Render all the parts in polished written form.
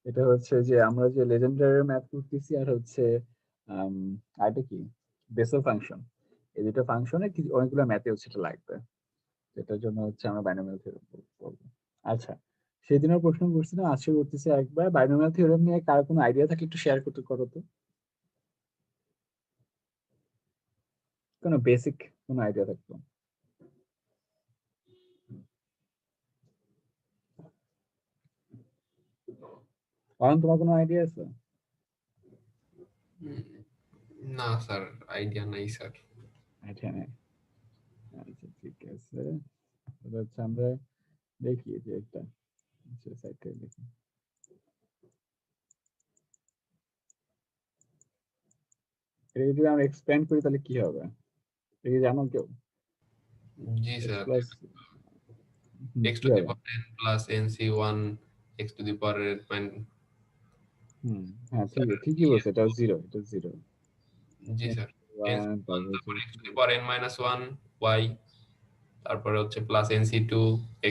এটা হচ্ছে যে আমরা যে লেজেন্ডারি ম্যাথ করতেছি আর হচ্ছে আরেকটা কি বেসেল ফাংশন, এই দুটো ফাংশনে অনেকগুলো ম্যাথে হচ্ছে এটা লাগবে, এটার জন্য হচ্ছে আমরা বাইনোমিয়াল থিওরেম করবো। আচ্ছা, সেদিনও প্রশ্ন করছিলাম, আজকে করতেছি একবার। বাইনোমিয়াল থিওরেম নিয়ে কার কোনো আইডিয়া থাকলে একটু শেয়ার করতে করো তো, কোনো বেসিক কোনো আইডিয়া থাকতো। কারণ তোমার কোনো আইডিয়া আছে? না স্যার, আইডিয়া নাই স্যার। আইডিয়া নেই? আচ্ছা ঠিক আছে, তাহলে হচ্ছে আমরা দেখি যে একটা সাইড থেকে দেখি। এটা যদি আমরা এক্সপ্যান্ড করি তাহলে কি হবে, এটা কি জানো কেউ? জি এক্স স্যার, প্লাস x কি to the হবে? power n plus nc1 x to the power হ্যাঁ স্যার ঠিকই বলছে, এটা জিরো, এটা জিরো। জি স্যার, তারপর nc1 হচ্ছে তারপর x to the power n minus 1 y, তারপরে হচ্ছে plus nc2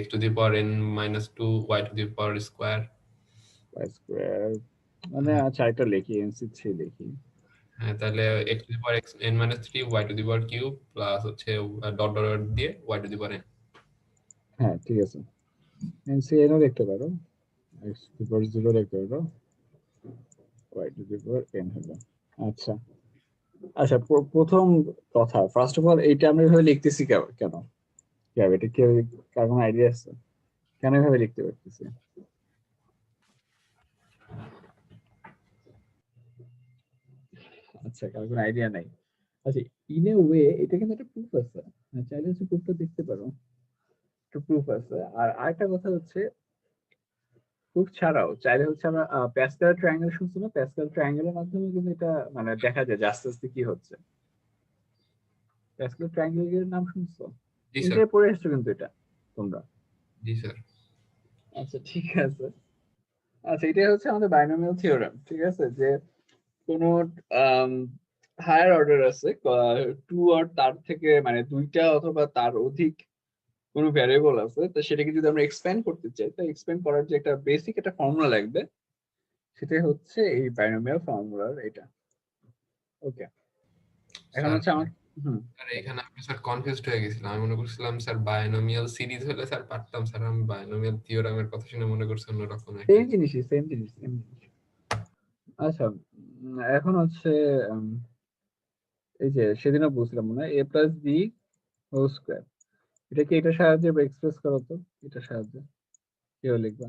x to the power n minus 2 y to the power square। Pi square, মানে আচ্ছা এটা লিখি, এনসি 3 লিখি। হ্যাঁ, তাহলে x to the power n minus 3 y to the power cube plus হচ্ছে ডট ডট ডট দিয়ে y to the power n। হ্যাঁ ঠিক আছে, এনসি এনও লিখতে পারো, এক্স টু পাওয়ার 0 লিখতে পারো, y to the power n হলো। আচ্ছা আচ্ছা, প্রথম কথা, ফার্স্ট অফ অল এইটা আমরা এভাবে লিখতেছি কেন কি হবে, এটা কি কার কোনো আইডিয়া আছে কেন এভাবে লিখতে পারতেছি? আচ্ছা, কার কোনো আইডিয়া নাই? আচ্ছা, ইন এ ওয়ে এটা কিন্তু একটা প্রুফ আছে, চাইলে হচ্ছে প্রুফটা দেখতে পারো, একটা প্রুফ আছে। আর আরেকটা কথা হচ্ছে, প্রুফ ছাড়াও চাইলে হচ্ছে আমরা প্যাসকাল ট্রায়াঙ্গেল শুনছো না, প্যাসকাল ট্রায়াঙ্গেলের মাধ্যমে কিন্তু এটা মানে দেখা যায় যে আস্তে আস্তে কি হচ্ছে। প্যাসকাল ট্রায়াঙ্গেলের নাম শুনছো? জি স্যার। ইন্টারে পড়ে আসছো কিন্তু এটা তোমরা। জি স্যার। আচ্ছা ঠিক আছে। আচ্ছা, এটাই হচ্ছে আমাদের বাইনোমিয়াল থিওরেম, ঠিক আছে, যে কোনো হায়ার অর্ডার আছে, টু আর তার থেকে মানে দুইটা অথবা তার অধিক কোনো ভ্যারিয়েবল আছে, তো সেটাকে যদি আমরা এক্সপ্যান্ড করতে চাই, তো এক্সপ্যান্ড করার যে একটা বেসিক একটা ফর্মুলা লাগবে, সেটাই হচ্ছে এই বাইনোমিয়াল ফর্মুলার এটা। ওকে, এখন স্যার হচ্ছে আমার হুম স্যার এখানে আমি স্যার কনফিউজড হয়ে গেছিলাম। আমি মনে করছিলাম স্যার বায়োনোমিয়াল সিরিজ হলে স্যার পারতাম স্যার, আমি বায়োনোমিয়াল থিওরামের কথা শুনে মনে করছি অন্যরকম একটা সেম কিছু। জিনিসই, সেম জিনিস, সেম জিনিস। আচ্ছা, এখন হচ্ছে উম, এই যে সেদিনও বলছিলাম মনে হয় এ প্লাস বি হোল স্কোয়ার, এটা কি এটার সাহায্যে এক্সপ্রেস করো তো, এটার সাহায্যে কিভাবে লিখবা?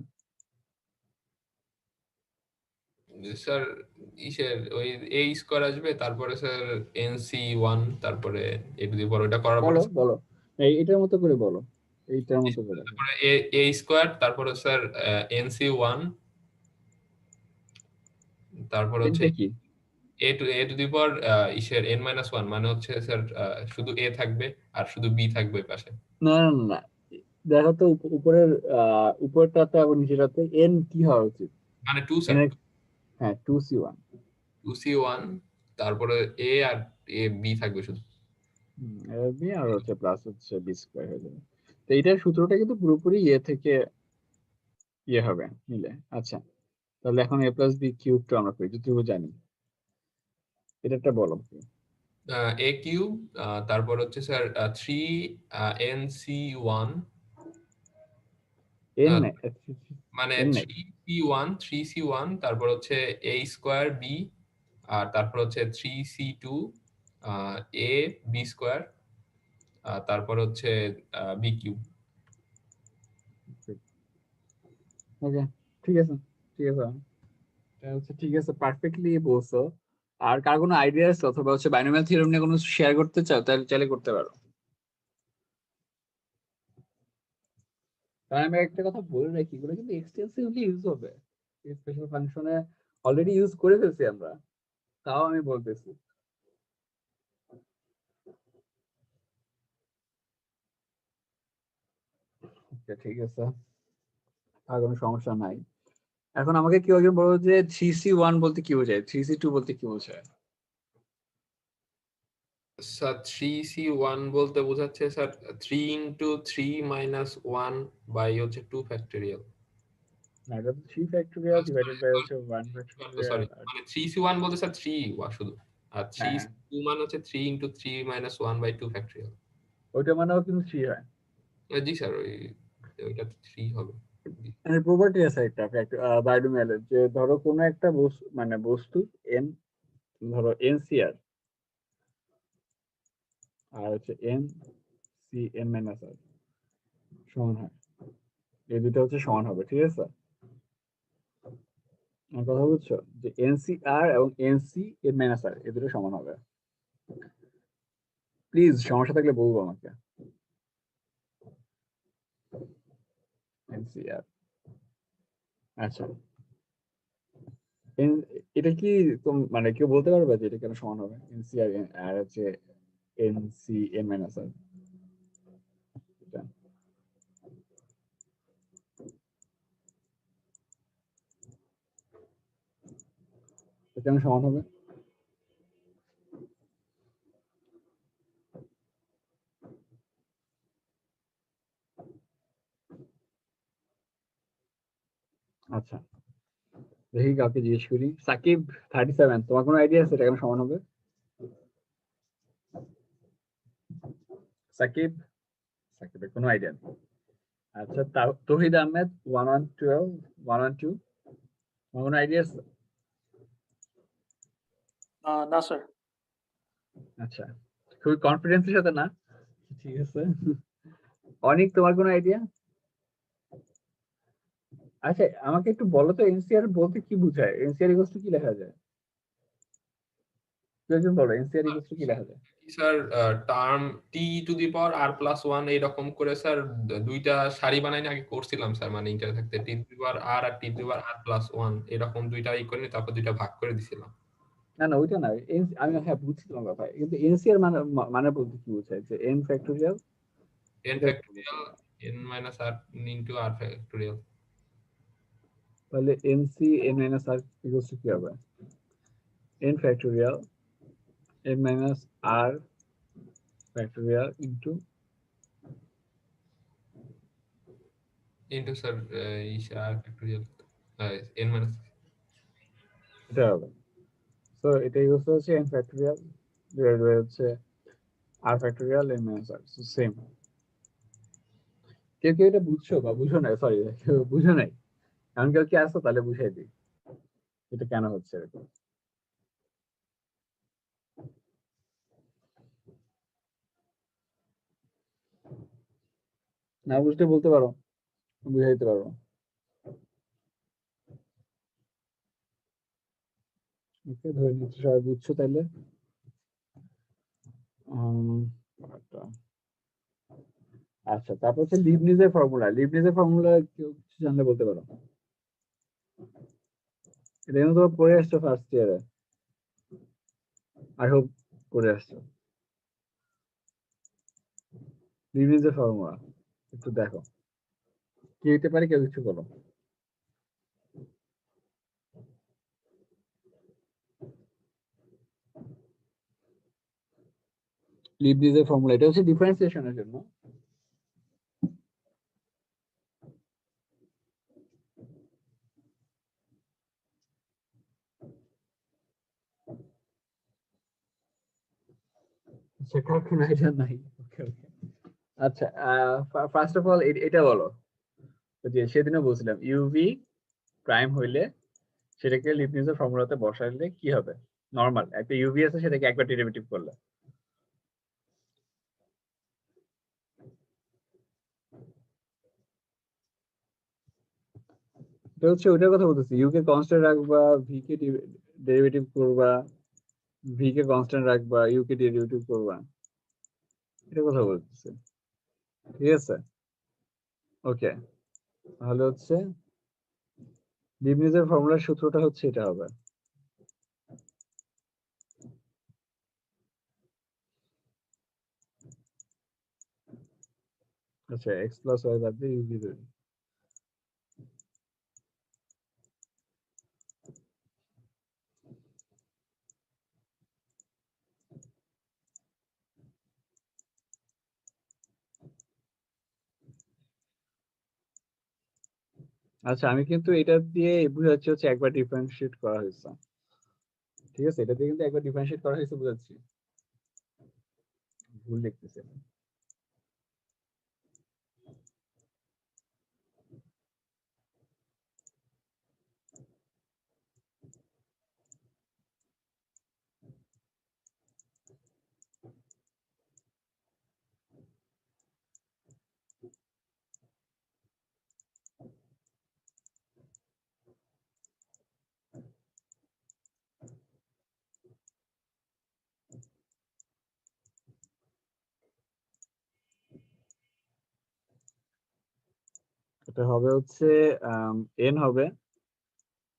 স্যার ইসের ওই এ স্কোয়ার আসবে, তারপরে স্যার nc1, তারপরে এ টু দি পাওয়ার ওইটা করার পরে বলো বলো, এটার মতো করে বলো, এইটার মতো করে। তারপরে এ স্কোয়ার, তারপরে স্যার nc1, তারপর হচ্ছে এটা কি? এ টু দি পাওয়ার ইসের n মাইনাস 1, মানে হচ্ছে স্যার শুধু এ থাকবে আর শুধু বি থাকবে ওই পাশে। না না না না, দেখো তো উপরের উপরটাতে এবং নিচেরটাতে এন কি হওয়া উচিত? মানে 2 এন স্যার, এর, হ্যাঁ 2c1। 2c1, তারপরে এ আর এ বি থাকবে শুধু। বি আর হচ্ছে প্লাস হচ্ছে বি স্কোয়ার হয়ে যাবে। তো এইটার সূত্রটা কিন্তু পুরোপুরি ইয়ে থেকে ইয়ে হবে মিলে। আচ্ছা, তাহলে এখন এ প্লাস বি কিউবটা আমরা করি, যদিও জানি এটা একটা বলো কি। এ কিউব, তারপর হচ্ছে স্যার 3nc1, এন নাই, মানে এন নাই। 3c1, তারপর হচ্ছে এ স্কোয়ার বি, আর তারপর হচ্ছে 3c2 এ বি স্কোয়ার, তারপর হচ্ছে বি কিউব। ওকে ঠিক আছে, ঠিক আছে, এটা হচ্ছে ঠিক আছে, পারফেক্টলি বলছো। আর কার কোনো আইডিয়া আছে অথবা হচ্ছে বাইনোমিয়াল থিওরেম নিয়ে কোনো শেয়ার করতে চাও, তাহলে চাইলে করতে পারো। কারণ আমি একটা কথা বলে রাখি, এগুলো কিন্তু এক্সটেন্সিভলি ইউজ হবে, স্পেশাল ফাংশনে অলরেডি ইউজ করে ফেলছি আমরা, তাও আমি বলতেছি। ঠিক আছে, আর কোনো সমস্যা নাই। এখন আমাকে কেউ একজন বলো যে 3c1 বলতে কি বোঝায়, 3c2 বলতে কি বোঝায়? স্যার 3c1 বলতে বোঝাচ্ছে স্যার 3 ইন্টু 3 মাইনাস 1 বাই হচ্ছে 2 ফ্যাক্টোরিয়াল। না এটা তো 3 ফ্যাক্টোরিয়াল ডিভাইডেড বাই হচ্ছে 1 সরি, ফ্যাক্টোরিয়াল। মানে 3c1 বলতে স্যার 3 শুধু, আর হ্যাঁ 3c2 মানে হচ্ছে 3 ইনটু 3 মাইনাস 1 বাই 2 ফ্যাক্টরিয়াল। ওইটা মানেও কিন্তু 3 হয়। জি স্যার, ওইটা 3 হবে। মানে প্রপার্টি আছে একটা বাইনোমিয়ালের, যে ধরো কোনো একটা মানে বস্তু এন, ধরো এনসিআর আর হচ্ছে এন সি এন মাইনাস আর সমান হয়, এই দুটো হচ্ছে সমান হবে, ঠিক আছে? আমার কথা বুঝছো, যে এনসিআর এবং এনসি এন মাইনাস আর এই দুটো সমান হবে। প্লিজ সমস্যা থাকলে বলবো আমাকে। এনসিআর, আচ্ছা এটা কি মানে কেউ বলতে পারবে যে এটা কেন সমান হবে এনসিআর আর হচ্ছে এনসি এন মাইনাস আর? এটা কেন সমান হবে? আচ্ছা দেখি কাউকে জিজ্ঞেস করি। সাকিব 37, তোমার কোনো আইডিয়া আছে এটা কেন সমান হবে? সাকিব, সাকিবের কোনো আইডিয়া নেই। আচ্ছা তহিদ আহমেদ 1112 112, তোমার কোনো আইডিয়া আছে? না স্যার। আচ্ছা খুবই কনফিডেন্সের সাথে না, ঠিক আছে। অনেক, তোমার কোনো আইডিয়া? আচ্ছা আমাকে একটু বলো তো, এনসিআর বলতে কি বোঝায়? এনসিআর ইকুয়ালস টু কি লেখা যায়? কেউ একজন বলো এনসিআর ইকুয়ালস টু কি লেখা যায়? Sir term t to the power R plus 1 এইরকম করে স্যার দুইটা সারি বানাই আগে করছিলাম স্যার, মানে ইন্টার থাকতে T to the power R আর T to the power R plus 1 এরকম দুইটা করে তারপর দুইটা ভাগ করে দিছিলাম। না না ওইটা না, আমি হ্যাঁ বুঝছি তোমার কথা, কিন্তু এনসিআর মানে মানে বলতে কি বোঝায়, যে এন ফ্যাক্টোরিয়াল n এটা factorial n minus r into r factorial. তাহলে NC N minus R equals to কি হবে? N factorial N minus R factorial into, into sir r factorial n minus. এটা হবে। তো এটা ইকুয়ালস হচ্ছে এন ফ্যাক্টোরিয়াল ডিভাইড বাই হচ্ছে r factorial N minus আর, same. কেউ কেউ এটা বুঝছো বা বুঝো নাই, সরি কেউ বুঝো নাই, এমন কেউ কি আসতো তাহলে বুঝাই দিই এটা কেন হচ্ছে এরকম। না বুঝতে বলতে পারো, বুঝাই দিতে পারবো। ওকে ধরে নিচ্ছি সবাই বুঝছো তাইলে। আচ্ছা আচ্ছা, তারপর হচ্ছে লিবনিজের ফর্মুলা। লিবনিজের ফর্মুলা কেউ কিছু জানলে বলতে পারো? এটা কিন্তু তোমরা পড়ে আসছো ফার্স্ট ইয়ারে, আই হোপ পড়ে আসছো। লিবনিজের ফর্মুলা একটু দেখো, কি হইতে পারে, কেউ কিছু বলো। লিবনিজের ফর্মুলা এটা হচ্ছে ডিফারেন্সিয়েশনের জন্য। সেটা কোনো আইডিয়া নাই, ওকে ওকে। আচ্ছা ফার্স্ট অফ অল এটা বলো, যে সেদিনও বলছিলাম ইউভি প্রাইম হইলে সেটাকে লিবনিজের ফর্মুলাতে বসাইলে কি হবে? নরমাল একটা ইউভি আছে, সেটাকে একবার ডেরিভেটিভ করলে এটা হচ্ছে ওইটার কথা বলতেছি। ইউ কে কনস্ট্যান্ট রাখবা, ভি কে ডেরিভেটিভ করবা, ভি কে কনস্ট্যান্ট রাখবা, ইউ কে ডেরিভেটিভ করবা, এটা কথা বলতেছি, ঠিক আছে? ওকে, তাহলে হচ্ছে লিবনিজের ফর্মুলার সূত্রটা হচ্ছে এটা হবে। আচ্ছা এক্স প্লাস ওয়াই বাদ দিয়ে ইউভি ধরি। আচ্ছা আমি কিন্তু এটা দিয়ে বুঝাচ্ছি হচ্ছে একবার ডিফারেন্সিয়েট করা হয়েছে, ঠিক আছে, এটা দিয়ে কিন্তু একবার ডিফারেন্সিয়েট করা হয়েছে বুঝাচ্ছি, ভুল লিখতেছি আমি। এটা হবে হচ্ছে এন হবে,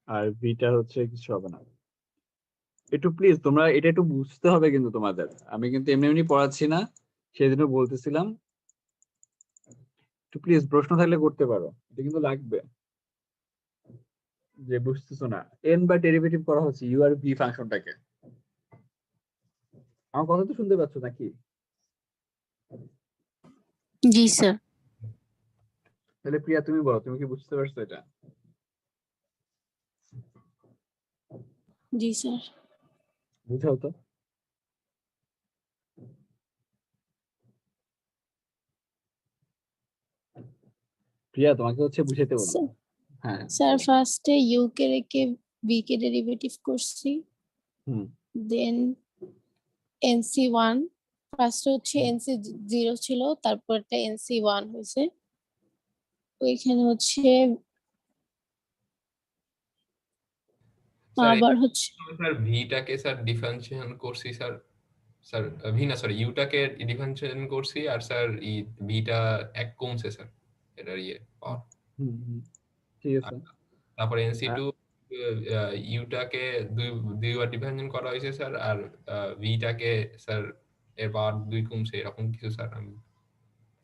আর বিটা হচ্ছে কিছু হবে না। একটু প্লিজ তোমরা এটা একটু বুঝতে হবে কিন্তু তোমাদের, আমি কিন্তু এমনি এমনি পড়াচ্ছি না, সেদিনও বলতেছিলাম, একটু প্লিজ প্রশ্ন থাকলে করতে পারো, এটা কিন্তু লাগবে। যে বুঝতেছো না, এন বা ডেরিভেটিভ করা হচ্ছে ইউ আর বি ফাংশনটাকে। আমার কথা তো শুনতে পাচ্ছ নাকি? জি স্যার। তাহলে প্রিয়া তুমি বলো, তুমি কি বুঝতে পারছো এটা? জি স্যার। বুঝাও তো। প্রিয়া তোমাকে হচ্ছে বুঝাইতে বলবো। হ্যাঁ স্যার বলো। ফার্স্টে ইউ কে রেখে বি কে ডেরিভেটিভ করছি, হুম দেন এনসি ওয়ান, ফার্স্টে হচ্ছে এনসি জিরো ছিল, তারপরটা এনসি ওয়ান হয়েছে, ওইখানে হচ্ছে স্যার আবার হচ্ছে স্যার ভিটাকে স্যার ডিফারেন্সিয়েশন করছি স্যার, স্যার ভি না সরি ইউটাকে ডিফারেন্সিয়েশন করছি আর স্যার ভিটা এক কমছে স্যার এটার পাওয়ার। হুম হুম, ঠিক আছে। তারপরে এনসি আহ, টু ইউটাকে দুইবার ডিফারেন্সিয়েশন করা হয়েছে স্যার, আর ভিটাকে স্যার এর পাওয়ার 2 কমছে এরকম কিছু স্যার আমি।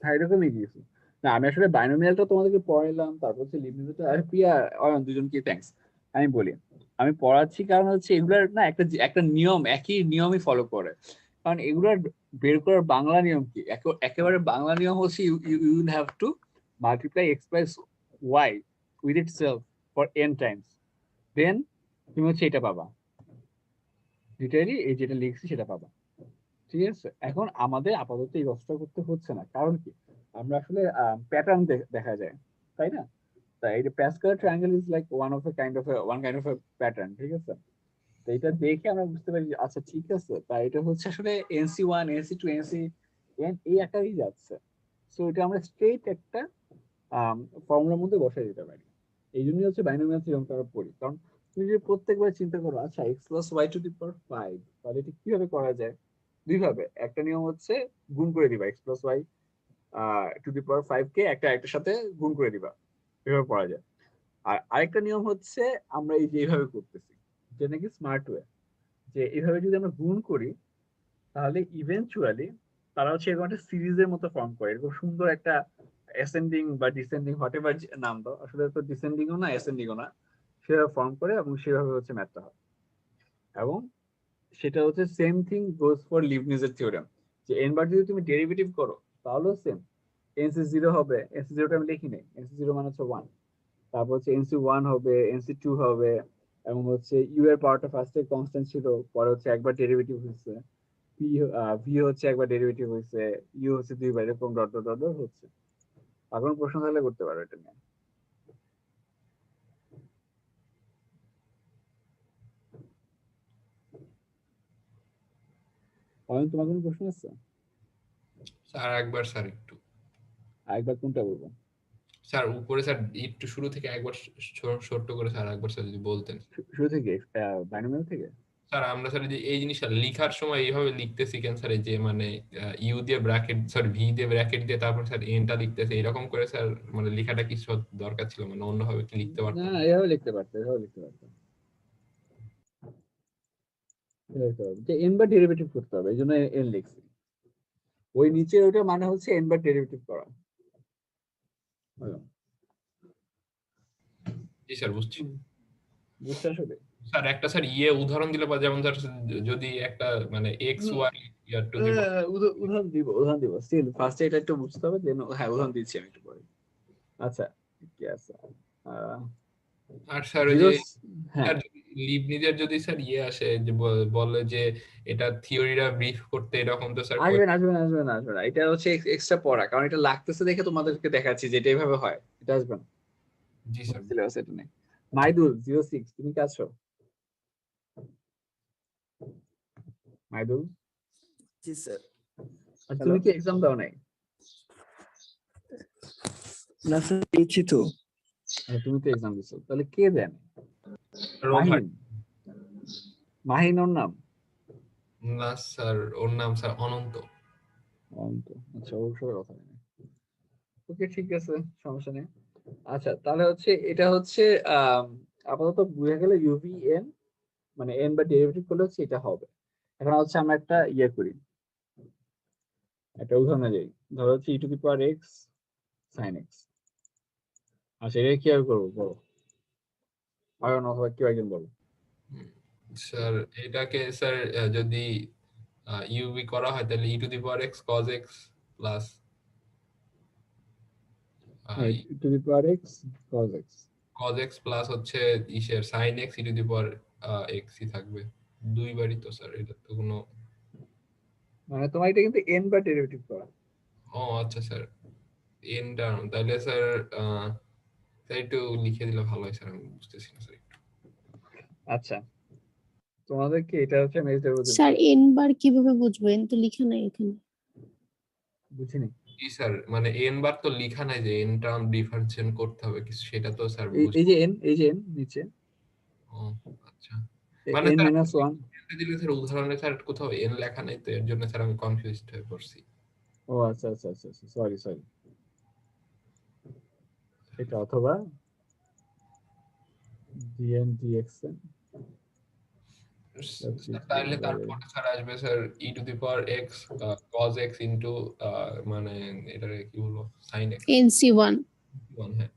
হ্যাঁ এরকমই কিছু। না আমি আসলে বাইনোমিয়ালটা তোমাদেরকে পড়াইলাম, তারপর হচ্ছে লিমিটটা, আর প্রিয়া অয়ন দুজনকে থ্যাঙ্কস। আমি বলি, আমি পড়াচ্ছি কারণ হচ্ছে এগুলার না একটা একটা নিয়ম, একই নিয়মই ফলো করে। কারণ এগুলার বের করার বাংলা নিয়ম কি, একেবারে বাংলা নিয়ম হচ্ছে you you will have to multiply X plus Y with itself for N times, then তুমি হচ্ছে এটা পাবা, লিটারালি এই যেটা লিখছি সেটা পাবা। ঠিক আছে, এখন আমাদের আপাতত এই কষ্টটা করতে হচ্ছে না, কারণ কি আমরা আসলে প্যাটার্ন দেখা যায়, তাই না? তাই এই যে Pascal triangle is like one kind of pattern, ঠিক আছে। তো এটা দেখে আমরা বুঝতে পারি যে, আচ্ছা ঠিক আছে, তাই এটা হচ্ছে আসলে nC one nC two nC n এই আকারেই যাচ্ছে। সো এটা আমরা স্ট্রেট একটা ফর্মুলার মধ্যে বসাই দিতে পারি। এই জন্যই হচ্ছে বাইনোমিয়াল থিওরেম আমরা পড়ি, কারণ তুমি যদি প্রত্যেকবার চিন্তা করো, আচ্ছা x plus Y to the power five, তাহলে এটা কিভাবে করা যায়? দুই ভাবে, একটা নিয়ম হচ্ছে গুণ করে দিবা X plus Y to the power five কে একটা একটার সাথে গুণ করে দিবা, এভাবে পড়া যায়। আর আরেকটা নিয়ম হচ্ছে আমরা এই যে এইভাবে করতেছি, যে নাকি স্মার্ট ওয়ে, যে এইভাবে যদি আমরা গুণ করি তাহলে ইভেনচুয়ালি তারা হচ্ছে এরকম একটা সিরিজের মতো ফর্ম করে, এরকম সুন্দর একটা অ্যাসেন্ডিং বা ডিসেন্ডিং হোয়াট এভার নাম দাও, আসলে তো ডিসেন্ডিংও না অ্যাসেন্ডিংও না, সেভাবে ফর্ম করে এবং সেভাবে হচ্ছে ম্যাথটা হয়। এবং সেটা হচ্ছে সেম থিং গোজ ফর লিবনিজের থিওরেম, যে এন বার যদি তুমি ডেরিভেটিভ করো তাহলেও সেম, এনসি জিরো হবে, এনসি জিরোটা আমি লিখি নাই, এনসি জিরো মানে হচ্ছে ওয়ান, তারপর হচ্ছে এনসি ওয়ান হবে, এনসি টু হবে, এবং হচ্ছে ইউ এর পাওয়ারটা ফার্স্টে কনস্ট্যান্ট ছিল, পরে হচ্ছে একবার ডেরিভেটিভ হয়েছে, পি ভি হচ্ছে একবার ডেরিভেটিভ হয়েছে, ইউ হচ্ছে দুইবার, এরকম ডট ডট ডট ডট হচ্ছে। এখন প্রশ্ন থাকলে করতে পারো এটা নিয়ে। অয়ন তোমার কোনো প্রশ্ন আছে? স্যার একবার স্যার একটু, আরেকবার কোনটা বলবো? স্যার উপরে স্যার একটু শুরু থেকে একবার ছোট্ট করে স্যার একবার স্যার যদি বলতেন। শুরু থেকে বাইনোমিয়াল থেকে। স্যার আমরা স্যার যে এই জিনিসটা লিখার সময় এইভাবে লিখতেছি কেন স্যার, এই যে মানে ইউ দিয়ে ব্র্যাকেট সরি ভি দিয়ে ব্র্যাকেট দিয়ে তারপর স্যার এনটা লিখতেছে এরকম করে স্যার, মানে লেখাটা কি দরকার ছিল, মানে অন্যভাবে কি লিখতে না পারতাম? এভাবে লিখতে পারতো, এভাবে লিখতে পারতো, এভাবে লিখতে পারতো যে এন বার ডেরিভেটিভ করতে হবে, এই জন্য এন লিখছি। ওই নিচে ওইটা মানে হচ্ছে এন বার ডেরিভেটিভ করা। হলো? জি স্যার বুঝছি। বুঝতে আসলে স্যার একটা স্যার উদাহরণ দিলে বা যেমন স্যার যদি একটা মানে x y year to the উদাহরণ দিব স্টিল ফার্স্টে এটা একটু বুঝতে হবে, দেন হ্যাঁ উদাহরণ দিচ্ছি আমি একটু পরে। আচ্ছা কি আছে, আর স্যার ওই জিরো, যে হ্যাঁ লিবনিজের যদি স্যার ইয়ে আসে যে বলে যে এটা থিওরিটা ব্রিফ করতে, এরকম তো স্যার আসবে না, এটা হচ্ছে এক্সট্রা পড়া, কারণ এটা লাগতেছে দেখে তোমাদেরকে দেখাচ্ছি যে এটা এইভাবে হয়, এটা আসবে না জি স্যার। সিলেবাস, এটা নেই। মাইদুল 06 তুমি কি আছো? মাইদুল, জি স্যার। আর তুমি কি এক্সাম দাও নাই? না স্যার দিয়েছি তো। আচ্ছা, তুমি তো এক্সাম দিছো, তাহলে কে দেন? রোহান। মাহিন, মাহিন ওর নাম? না স্যার, ওর নাম স্যার অনন্ত। অন্ত, আচ্ছা ওর সাথে কথা নেই। ওকে ঠিক আছে, সমস্যা নেই। আচ্ছা তাহলে হচ্ছে এটা হচ্ছে আপাতত বুঝে গেলে ইউভিএন মানে এন বা ডেরিভেটিভ করলে হচ্ছে এটা হবে। এখন হচ্ছে আমরা একটা ইয়ে করি, একটা উদাহরণে যাই। ধরো হচ্ছে E to the power X sine X. আচ্ছা এটা কি আর করবো বলো, আয়ন অথবা কেউ একজন বলো। স্যার এটাকে স্যার যদি ইউভি করা হয় তাহলে E to the power x cos X plus E to the power x cos X. Cos X plus হচ্ছে ইসের sine X E to the power এক্সই থাকবে দুইবারই তো স্যার, এটা তো কোনো। মানে তোমার এটা কিন্তু এন বা ডেরিভেটিভ করা। ও আচ্ছা স্যার, এন টার্ম তাহলে স্যার স্যার একটু লিখে দিলে ভালো হয় স্যার, আমি বুঝতেছি না স্যার। আচ্ছা তোমাদেরকে এটা হচ্ছে আমি স্যার এন বার কিভাবে বুঝবো? এন তো লেখা নাই এখানে। বুঝিনি। জি স্যার, মানে এন বার তো লেখা নাই যে এন টার্ম ডিফারেন্সিয়েট করতে হবে কিছু, সেটা তো স্যার এই যে এন, এই যে এন নিচে ও আচ্ছা, মানে এন স্যার মাইনাস ওয়ান। দিলে স্যার উদাহরণে স্যার কোথাও এন লেখা নাই তো, এর জন্য স্যার আমি কনফিউজড হয়ে পড়ছি। ও আচ্ছা আচ্ছা আচ্ছা আচ্ছা, সরি সরি। এটা অথবা dn dxn তাহলে তারপরে স্যার আসবে sir e to the power x cos x into মানে এটা কি বলবো সাইন এক্স NC1 হ্যাঁ।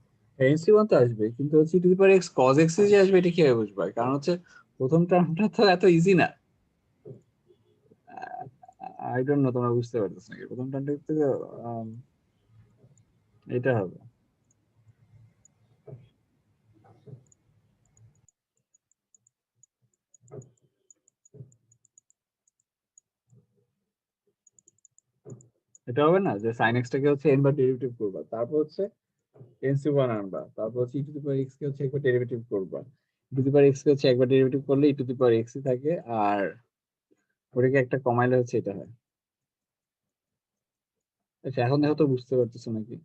nc1 তো আসবে, কিন্তু হচ্ছে two the power x cos x যে আসবে এটা কিভাবে বুঝবা? কারণ হচ্ছে প্রথম টার্মটা তো এত ইজি না। আই ডোন্ট নো তোমরা বুঝতে পারতেছ নাকি? প্রথম টার্মটা থেকে এটা হবে। এটা হবে না যে sin x টাকে হচ্ছে n বার ডেরিভেটিভ করবা, তারপর হচ্ছে nc1 আনবা, তারপর হচ্ছে E to the power x কে হচ্ছে একবার ডেরিভেটিভ করবা। ই টু দি পাওয়ার x কে হচ্ছে একবার ডেরিভেটিভ করলে ই টু দি পাওয়ার x ই থাকে, আর ওটাকে একটা কমাইলে হচ্ছে এটা হয়। আচ্ছা এখন দেখো তো বুঝতে পারতেছো নাকি?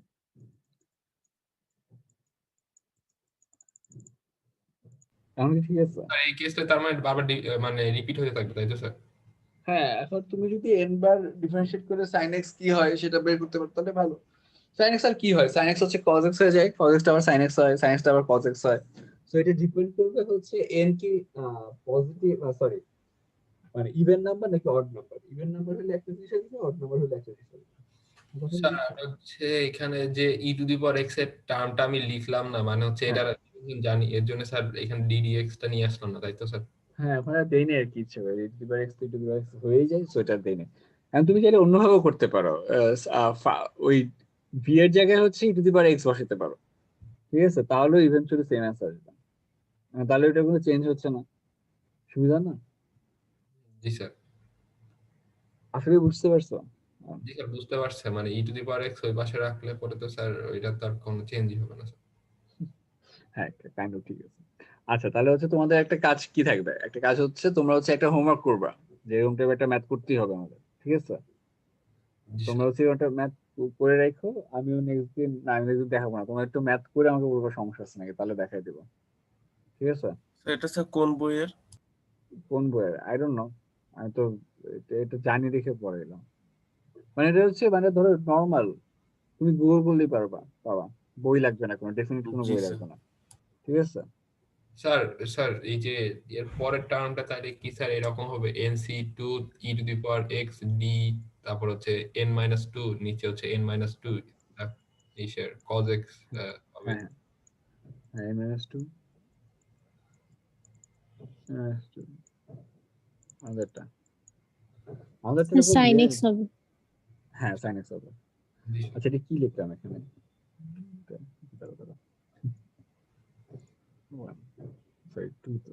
এখন কি ঠিক আছে? স্যার এই কেসটা তার মানে বারবার মানে রিপিট হতে থাকবে তাই তো স্যার? হ্যাঁ এখন তুমি যদি n বার ডিফারেন্সিয়েট করে sin x কি হয় সেটা বের করতে পারো তাহলে ভালো। sin x আর কি হয়? sin x হচ্ছে cos x হয়ে যায়, cos x টা আবার sin x হয়, sin x টা আবার cos x হয়। সো এটা ডিপেন্ড করবে হচ্ছে n কি পজিটিভ সরি মানে ইভেন নাম্বার নাকি অড নাম্বার। ইভেন নাম্বার হলে একটা জিনিস আসবে, অড নাম্বার হলে একটা জিনিস আসবে। কথা স্যার বুঝছো? আর হচ্ছে এখানে যে ই টু দি পাওয়ার এক্স এর টার্মটা আমি লিখলাম না, মানে হচ্ছে হ্যাঁ এটা জানি, এর জন্য স্যার এখানে ডিডিএক্স টা নিয়ে আসলাম না তাই তো স্যার? হ্যাঁ ওখানে দেই নেই আর কি, ইচ্ছে করে two the power x two the power x হয়ে যায়, সো এটা দেই নেই। এখন তুমি চাইলে অন্যভাবেও করতে পারো, ওই ভি এর জায়গায় হচ্ছে E to the power x বসাতে পারো, ঠিক আছে? তাহলে ইভেন্চুয়ালি সেম অ্যান্সার আসবে। তাহলে ওটা কোনো চেঞ্জ হচ্ছে না, সুবিধা না? জি স্যার। আসলে বুঝতে পারছো? জি স্যার বুঝতে পারছে, মানে ই টু দি পাওয়ার এক্স ওই পাশে রাখলে পরে তো স্যার ওইটা তো আর কোনো চেঞ্জই হবে না স্যার। হ্যাঁ কাইন্ড অফ ঠিক আছে। আচ্ছা তাহলে হচ্ছে তোমাদের একটা কাজ কি থাকবে, একটা কাজ হচ্ছে তোমরা হচ্ছে একটা হোমওয়ার্ক করবা, যে এরকম টাইপের একটা ম্যাথ করতেই হবে আমাদের, ঠিক আছে? জি তোমরা স্যার। হচ্ছে ওটা ম্যাথ করে রাখো, আমিও নেক্সট দিন না, আমি নেক্সট দিন দেখাবো না, তোমরা একটু ম্যাথ করে আমাকে বলবো সমস্যা আছে নাকি, তাহলে দেখাই দেবো, ঠিক আছে? স্যার এটা স্যার কোন বইয়ের? কোন বইয়ের আই ডোন্ট নো, আমি তো এটা জানি দেখে পড়ে এলাম। মানে এটা হচ্ছে মানে ধরো নর্মাল, তুমি গুগল করলেই পারবা, পাবা। বই লাগবে না, কোনো ডেফিনিট কোনো জি বই স্যার। লাগবে না, ঠিক আছে? স্যার স্যার এই যে এর পরের টার্মটা তাহলে কি স্যার এরকম হবে nC two e to the power x d, তারপর হচ্ছে এন মাইনাস টু, নিচে হচ্ছে এন মাইনাস টু এই স্যার কজ এক্স হবে। হ্যাঁ হ্যাঁ মাইনাস টু আমাদেরটা, আমাদেরটা দেখো sin দিয়ে। x হবে। হ্যাঁ সাইন এক্স হবে। জি স্যার। আচ্ছা এটা কি লিখলাম এখানে? দাঁড়াও, দাঁড়াও। 1 সরি 2 তো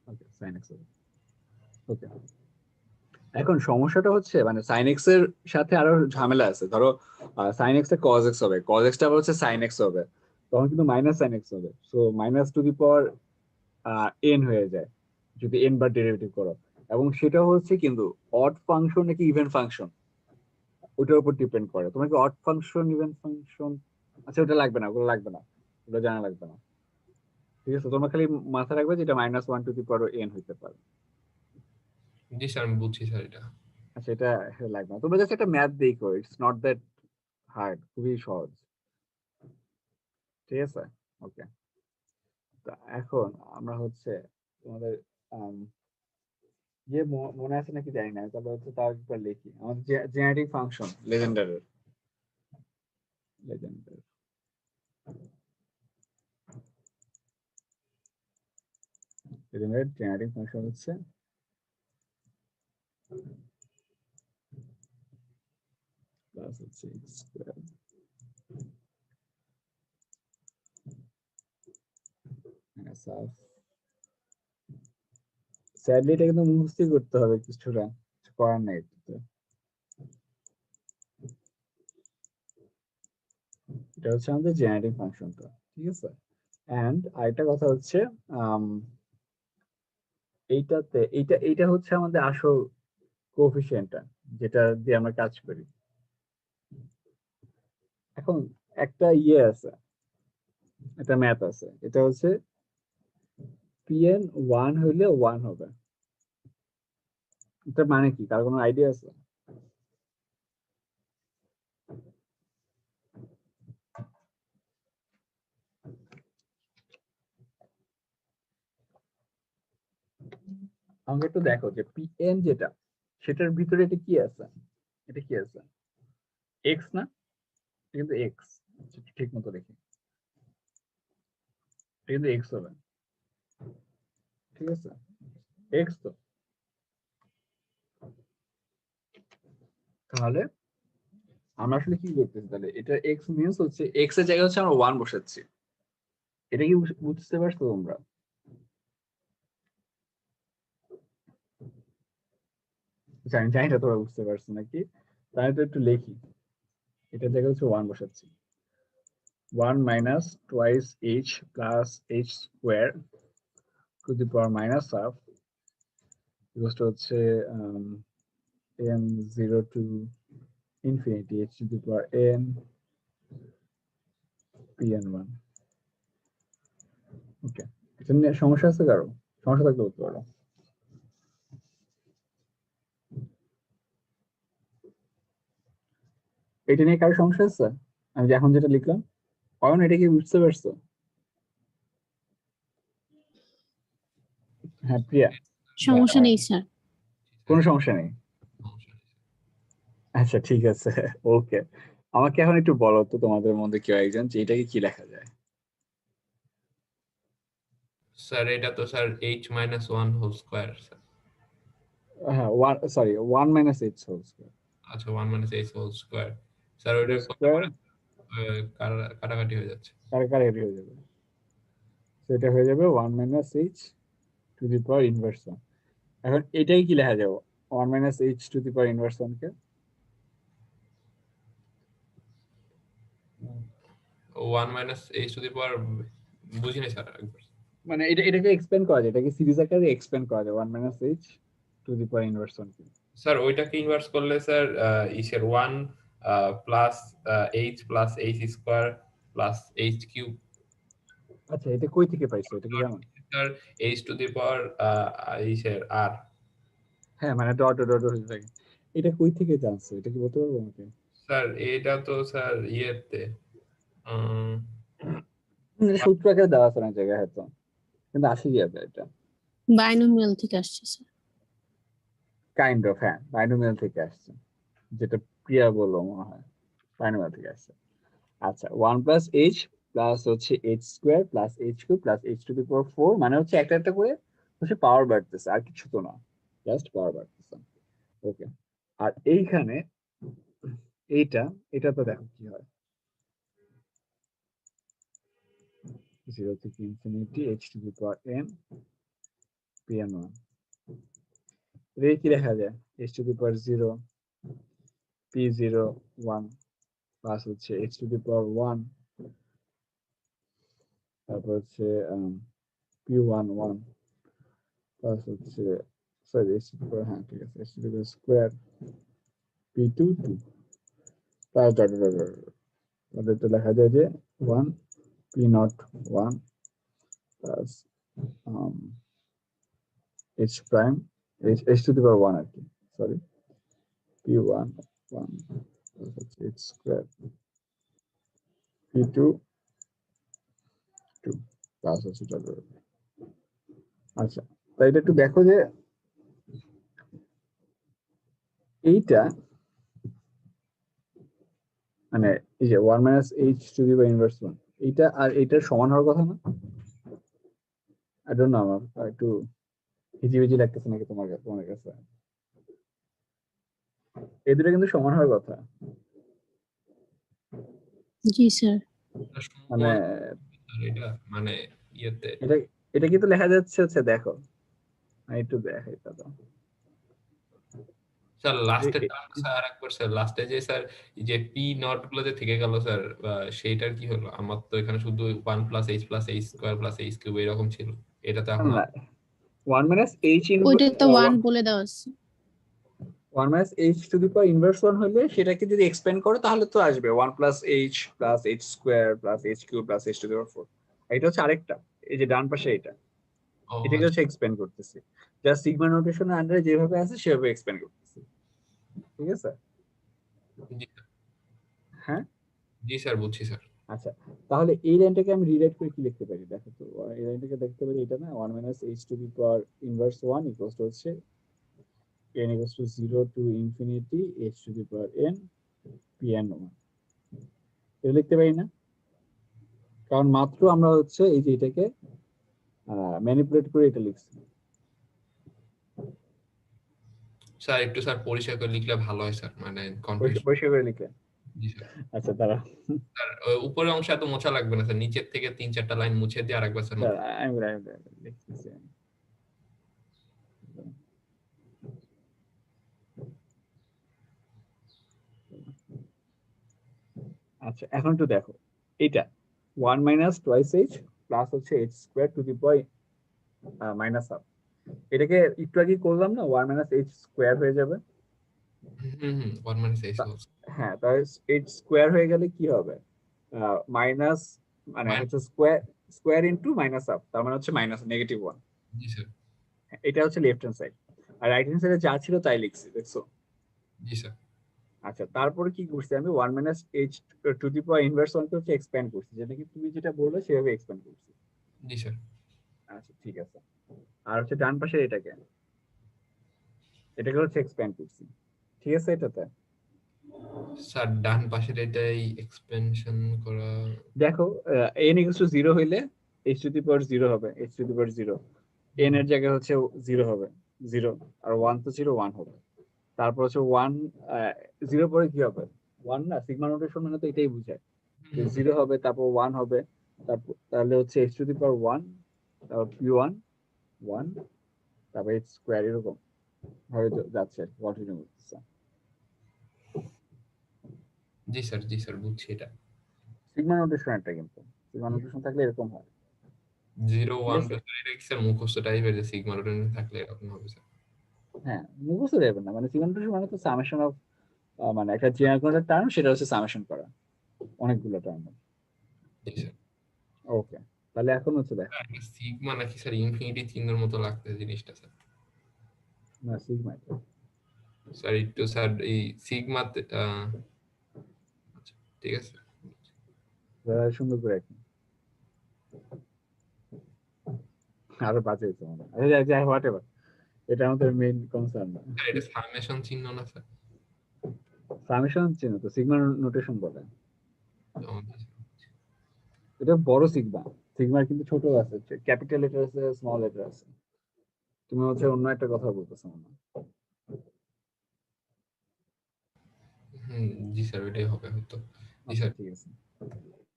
ওকে sin x হবে ওকে এখন সমস্যাটা হচ্ছে মানে sin x এর সাথে আরো ঝামেলা আছে ধরো sin x এ cos x হবে cos x টা আবার হচ্ছে sin x হবে তখন কিন্তু মাইনাস sin x হবে so minus two the power n হয়ে যায় যদি n বার ডেরিভেটিভ করো এবং সেটা হচ্ছে কিন্তু অড ফাংশন নাকি ইভেন ফাংশন ওটার উপর ডিপেন্ড করে তোমার কি অড ফাংশন ইভেন ফাংশন আচ্ছা ওটা লাগবে না ওগুলো লাগবে না ওটা জানা লাগবে না ঠিক আছে তোমরা খালি মাথায় রাখবে যে এটা minus one to the power n হইতে পারে জি স্যার আমি বুঝছি স্যার এটা। আচ্ছা এটা লাগবে না তোমরা জাস্ট একটা ম্যাথ দেখো ইটস নট দ্যাট হার্ড খুবই সহজ ঠিক আছে ওকে তো এখন আমরা হচ্ছে তোমাদের আম, যে মনে আছে নাকি জানি না তবে হচ্ছে তাও একবার লিখি আমাদের জেনারেটিক ফাংশন লেজেন্ডারের লেজেন্ডার লেজেন্ডারের জেনারেটিক ফাংশন হচ্ছে প্লাস হচ্ছে x square minus half sadly এটা কিন্তু মুখস্থ করতে হবে কিছুটা কিছু করার নেই এটাতে। এটা হচ্ছে আমাদের জেনারেটিক ফাংশনটা ঠিক আছে এন্ড আরেকটা কথা হচ্ছে এইটাতে এইটা হচ্ছে আমাদের আসল কোএফিসিয়েন্টটা যেটা দিয়ে আমরা কাজ করি এখন একটা ইয়ে আছে একটা ম্যাথ আছে এটা হচ্ছে pn 1 হইলে 1 হবে এটা মানে কি কার কোনো আইডিয়া আছে আমাকে একটু দেখো যে pn যেটা সেটার ভিতরে এটা কি আছে এটা কি আছে x না এটা কিন্তু x ঠিক মতো দেখি এটা কিন্তু x হবে ঠিক আছে x তো তাহলে আমরা আসলে কি করতেছি তাহলে এটা x মিনস হচ্ছে x এর জায়গায় হচ্ছে আমরা 1 বসাচ্ছি এটা কি বুঝতে পারছো তোমরা জানি জানি না তোমরা বুঝতে পারছো নাকি তাহলে তো একটু লিখি এটা জায়গায় হচ্ছে 1 বসাচ্ছি 1 minus twice h plus h square to the power minus half equals to হচ্ছে n 0 to infinity h to the power n pn1 ওকে এটা নিয়ে সমস্যা আছে কারো সমস্যা থাকলে বলতে পারো এটা নিয়ে কারো সমস্যা আছে আমি এখন যেটা লিখলাম অয়ন এটা কি বুঝতে পারছো হ্যাঁ প্রিয়া সমস্যা নেই স্যার কোনো সমস্যা নেই আচ্ছা ঠিক আছে ওকে আমাকে এখন একটু বলো তো তোমাদের মধ্যে কেউ একজন যে এটাকে কি লেখা যায় স্যার এটা তো sir h minus one whole square sir. হ্যাঁ sorry 1 minus h whole square আচ্ছা one minus h whole square sir ওইটা করতে স্কোয়ার পারে কাটাকাটি হয়ে যাচ্ছে। কাটাকাটি হয়ে যাবে সেটা হয়ে যাবে 1 minus h to the power inverse 1 এখন এটাই কি লেখা যাবে 1 minus h to the power inverse 1 কে one minus h to the power বুঝিনি স্যার একবার। মানে এটাকে এক্সপ্যান্ড করা যায় এটাকে সিরিজ আকারে এক্সপ্যান্ড করা যায় 1 minus h to the power inverse 1 K sir ওইটাকে ইনভার্স করলে স্যার ইসের one plus h plus h square plus h cube আচ্ছা এটা কই থেকে পাইছো এটা কি জানো স্যার h টু দি পাওয়ার ইসের r। হ্যাঁ মানে ডট ডট হয়ে থাকে এটা কই থেকে জানছো এটা কি বলতে পারবো আমাকে স্যার এটা তো স্যার ইয়েতে সূত্র আকারে দেওয়া আছে অনেক জায়গায় হয়তো কিন্তু আসে কি হবে এটা বাইনোমিয়াল থেকে আসছে স্যার কাইন্ড অফ হ্যাঁ বাইনোমিয়াল থেকে আসছে যেটা প্রিয়া বললো মনে হয় বাইনোমিয়াল থেকে আসছে আচ্ছা 1 প্লাস h প্লাস হচ্ছে h square plus h cube plus h to the power 4 মানে হচ্ছে একটা একটা করে হচ্ছে পাওয়ার বাড়তেছে আর কিছু তো না জাস্ট পাওয়ার বাড়তেছে ওকে আর এইখানে এটা তো দেখো কি হয় 0 থেকে infinity h to the power n pn1 রে কি লেখা যায় h to the power 0 p0 1 plus হচ্ছে h টু দি পাওয়ার 1 তারপর হচ্ছে p1 1 প্লাস হচ্ছে সরি h টু দি পাওয়ার হ্যাঁ ঠিক আছে h to the power square p2 2 plus dot dot dot তাহলে তো লেখা যায় যে 1 p0 1 plus h prime h to the power 1 আর কি সরি p1 1 plus হচ্ছে h square p2 2 plus হচ্ছে ডট আচ্ছা তাই এটা একটু দেখো যে এইটা মানে এই যে 1 minus h to the power inverse 1 এইটা আর এইটার সমান হওয়ার কথা না আই ডোন্ট নো আমার একটু হিজিবিজি লাগতেছে নাকি তোমার কাছে এই দুটো কিন্তু সমান হওয়ার কথা জি স্যার। মানে এটা মানে ইয়েতে এটা এটা কিন্তু লেখা যাচ্ছে হচ্ছে দেখো আমি একটু দেখাই তা দাও স্যার লাস্টের টার্মটা স্যার আরেকবার স্যার লাস্টে যে স্যার যে পি নট গুলো যে থেকে গেল স্যার সেইটার কি হলো আমার তো এখানে শুধু 1 plus H plus H square plus H cube এরকম ছিল এটা তো এখন না 1 minus h in ওইটা তো 1 বলে দেওয়া আছে। 1 minus h to the power inverse 1 হলে সেটাকে যদি এক্সপ্যান্ড করো তাহলে তো আসবে 1 plus h plus h square plus h cube plus h to the power 4 এটা হচ্ছে আরেকটা এই যে ডান পাশে এটা এটাকে হচ্ছে এক্সপ্যান্ড করতেছি যা সিগমা নোটেশনের আন্ডারে যেভাবে আছে সেভাবে এক্সপ্যান্ড করতেছি ঠিক আছে হ্যাঁ জি স্যার বুঝছি স্যার আচ্ছা তাহলে এই লাইনটাকে আমি রিরাইট করে কি লিখতে পারি দেখো তো এই লাইনটাকে দেখতে পারি এটা না 1 minus h to the power inverse 1 equals to হচ্ছে n equals to 0 to infinity h to the power n pn1 এটা লিখতে পারি না কারণ মাত্র আমরা হচ্ছে এই যে এটাকে ম্যানিপুলেট করে এটা লিখছি স্যার একটু স্যার পরিষ্কার করে লিখলে ভালো হয় স্যার মানে কনফিউশন পরিষ্কার করে লিখলে জি স্যার আচ্ছা দাঁড়া স্যার উপরের অংশ এত মোছা লাগবে না স্যার নিচের থেকে 3-4টা লাইন মুছে দিয়ে আরেকবার স্যার আমি লিখতেছি আচ্ছা এখন একটু দেখো এটা 1 minus twice h প্লাস হচ্ছে h square to the power minus half এটাকে একটু আগে করলাম না 1 minus h square হয়ে যাবে 1 minus h হোল হ্যাঁ তাহলে h square হয়ে গেলে কি হবে মাইনাস মানে হচ্ছে স্কোয়ার ইনটু মাইনাস হাফ তার মানে হচ্ছে মাইনাস নেগেটিভ 1 জি স্যার এটা হচ্ছে লেফট হ্যান্ড সাইড আর রাইট হ্যান্ড সাইডে যা ছিল তাই লিখছি দেখছো জি স্যার আচ্ছা তারপরে কি করছি আমি 1 minus h to the power inverse 1 কে হচ্ছে এক্সপ্যান্ড করছি যেটা কি তুমি যেটা বললে সেভাবে এক্সপ্যান্ড করছি জি স্যার আচ্ছা ঠিক আছে আর হচ্ছে ডান পাশে এটাকে হচ্ছে এক্সপ্যান্ড করছি ঠিক আছে এটাতে স্যার ডান পাশের এটাই এক্সপেনশন করা দেখো n equals to 0 হইলে h to the power 0 হবে h to the power 0 n এর জায়গায় হচ্ছে 0 হবে 0 আর 1 তো ছিল 1 হবে তারপর হচ্ছে 1 0 পরে কি হবে 1 না সিগমা নোটেশন মানে তো এটাই বোঝায় যে 0 হবে তারপর 1 হবে তারপর তাহলে হচ্ছে h to the power 1 তারপর p1 1 তারপর h স্কয়ার এরকম ভাবে যাচ্ছে কন্টিনিউ করতেছে জি স্যার বুঝছি এটা সিগমা নোটেশন একটা কিন্তু সিগমা নোটেশন থাকলে এরকম হয় 0 1 2 এটা কি স্যার মুখস্থ টাইপের যে সিগমা রুটিন থাকলে এরকম হবে স্যার হ্যাঁ মুখস্থ যাবে না মানে সিগমা নোটেশন মানে তো সামেশন অফ মানে একটা জেনারেল কোনো টার্ম সেটা হচ্ছে সামেশন করা অনেকগুলো টার্ম জি স্যার ওকে তাহলে এখন হচ্ছে দেখ সিগমা নাকি স্যার ইনফিনিটি চিহ্নের মতো লাগছে জিনিসটা স্যার না সিগমা স্যার একটু স্যার এই সিগমা আচ্ছা ঠিক আছে সুন্দর করে রাখি আরো বাজে হয়েছে মনে হয় আচ্ছা যাই হোয়াট এভার এটা আমাদের মেইন কনসার্ন না স্যার এটা সামেশন চিহ্ন না স্যার সামেশন চিহ্ন তো সিগমা নোটেশন বলে ও, এটা বড় সিগমা সিগমার কিন্তু ছোট আছে ক্যাপিটাল লেটার আছে স্মল লেটার আছে তুমি হচ্ছে অন্য একটা কথা বলতেছো মনে হয় জি স্যার ওইটাই হবে হয়তো জি আচ্ছা স্যার ঠিক আছে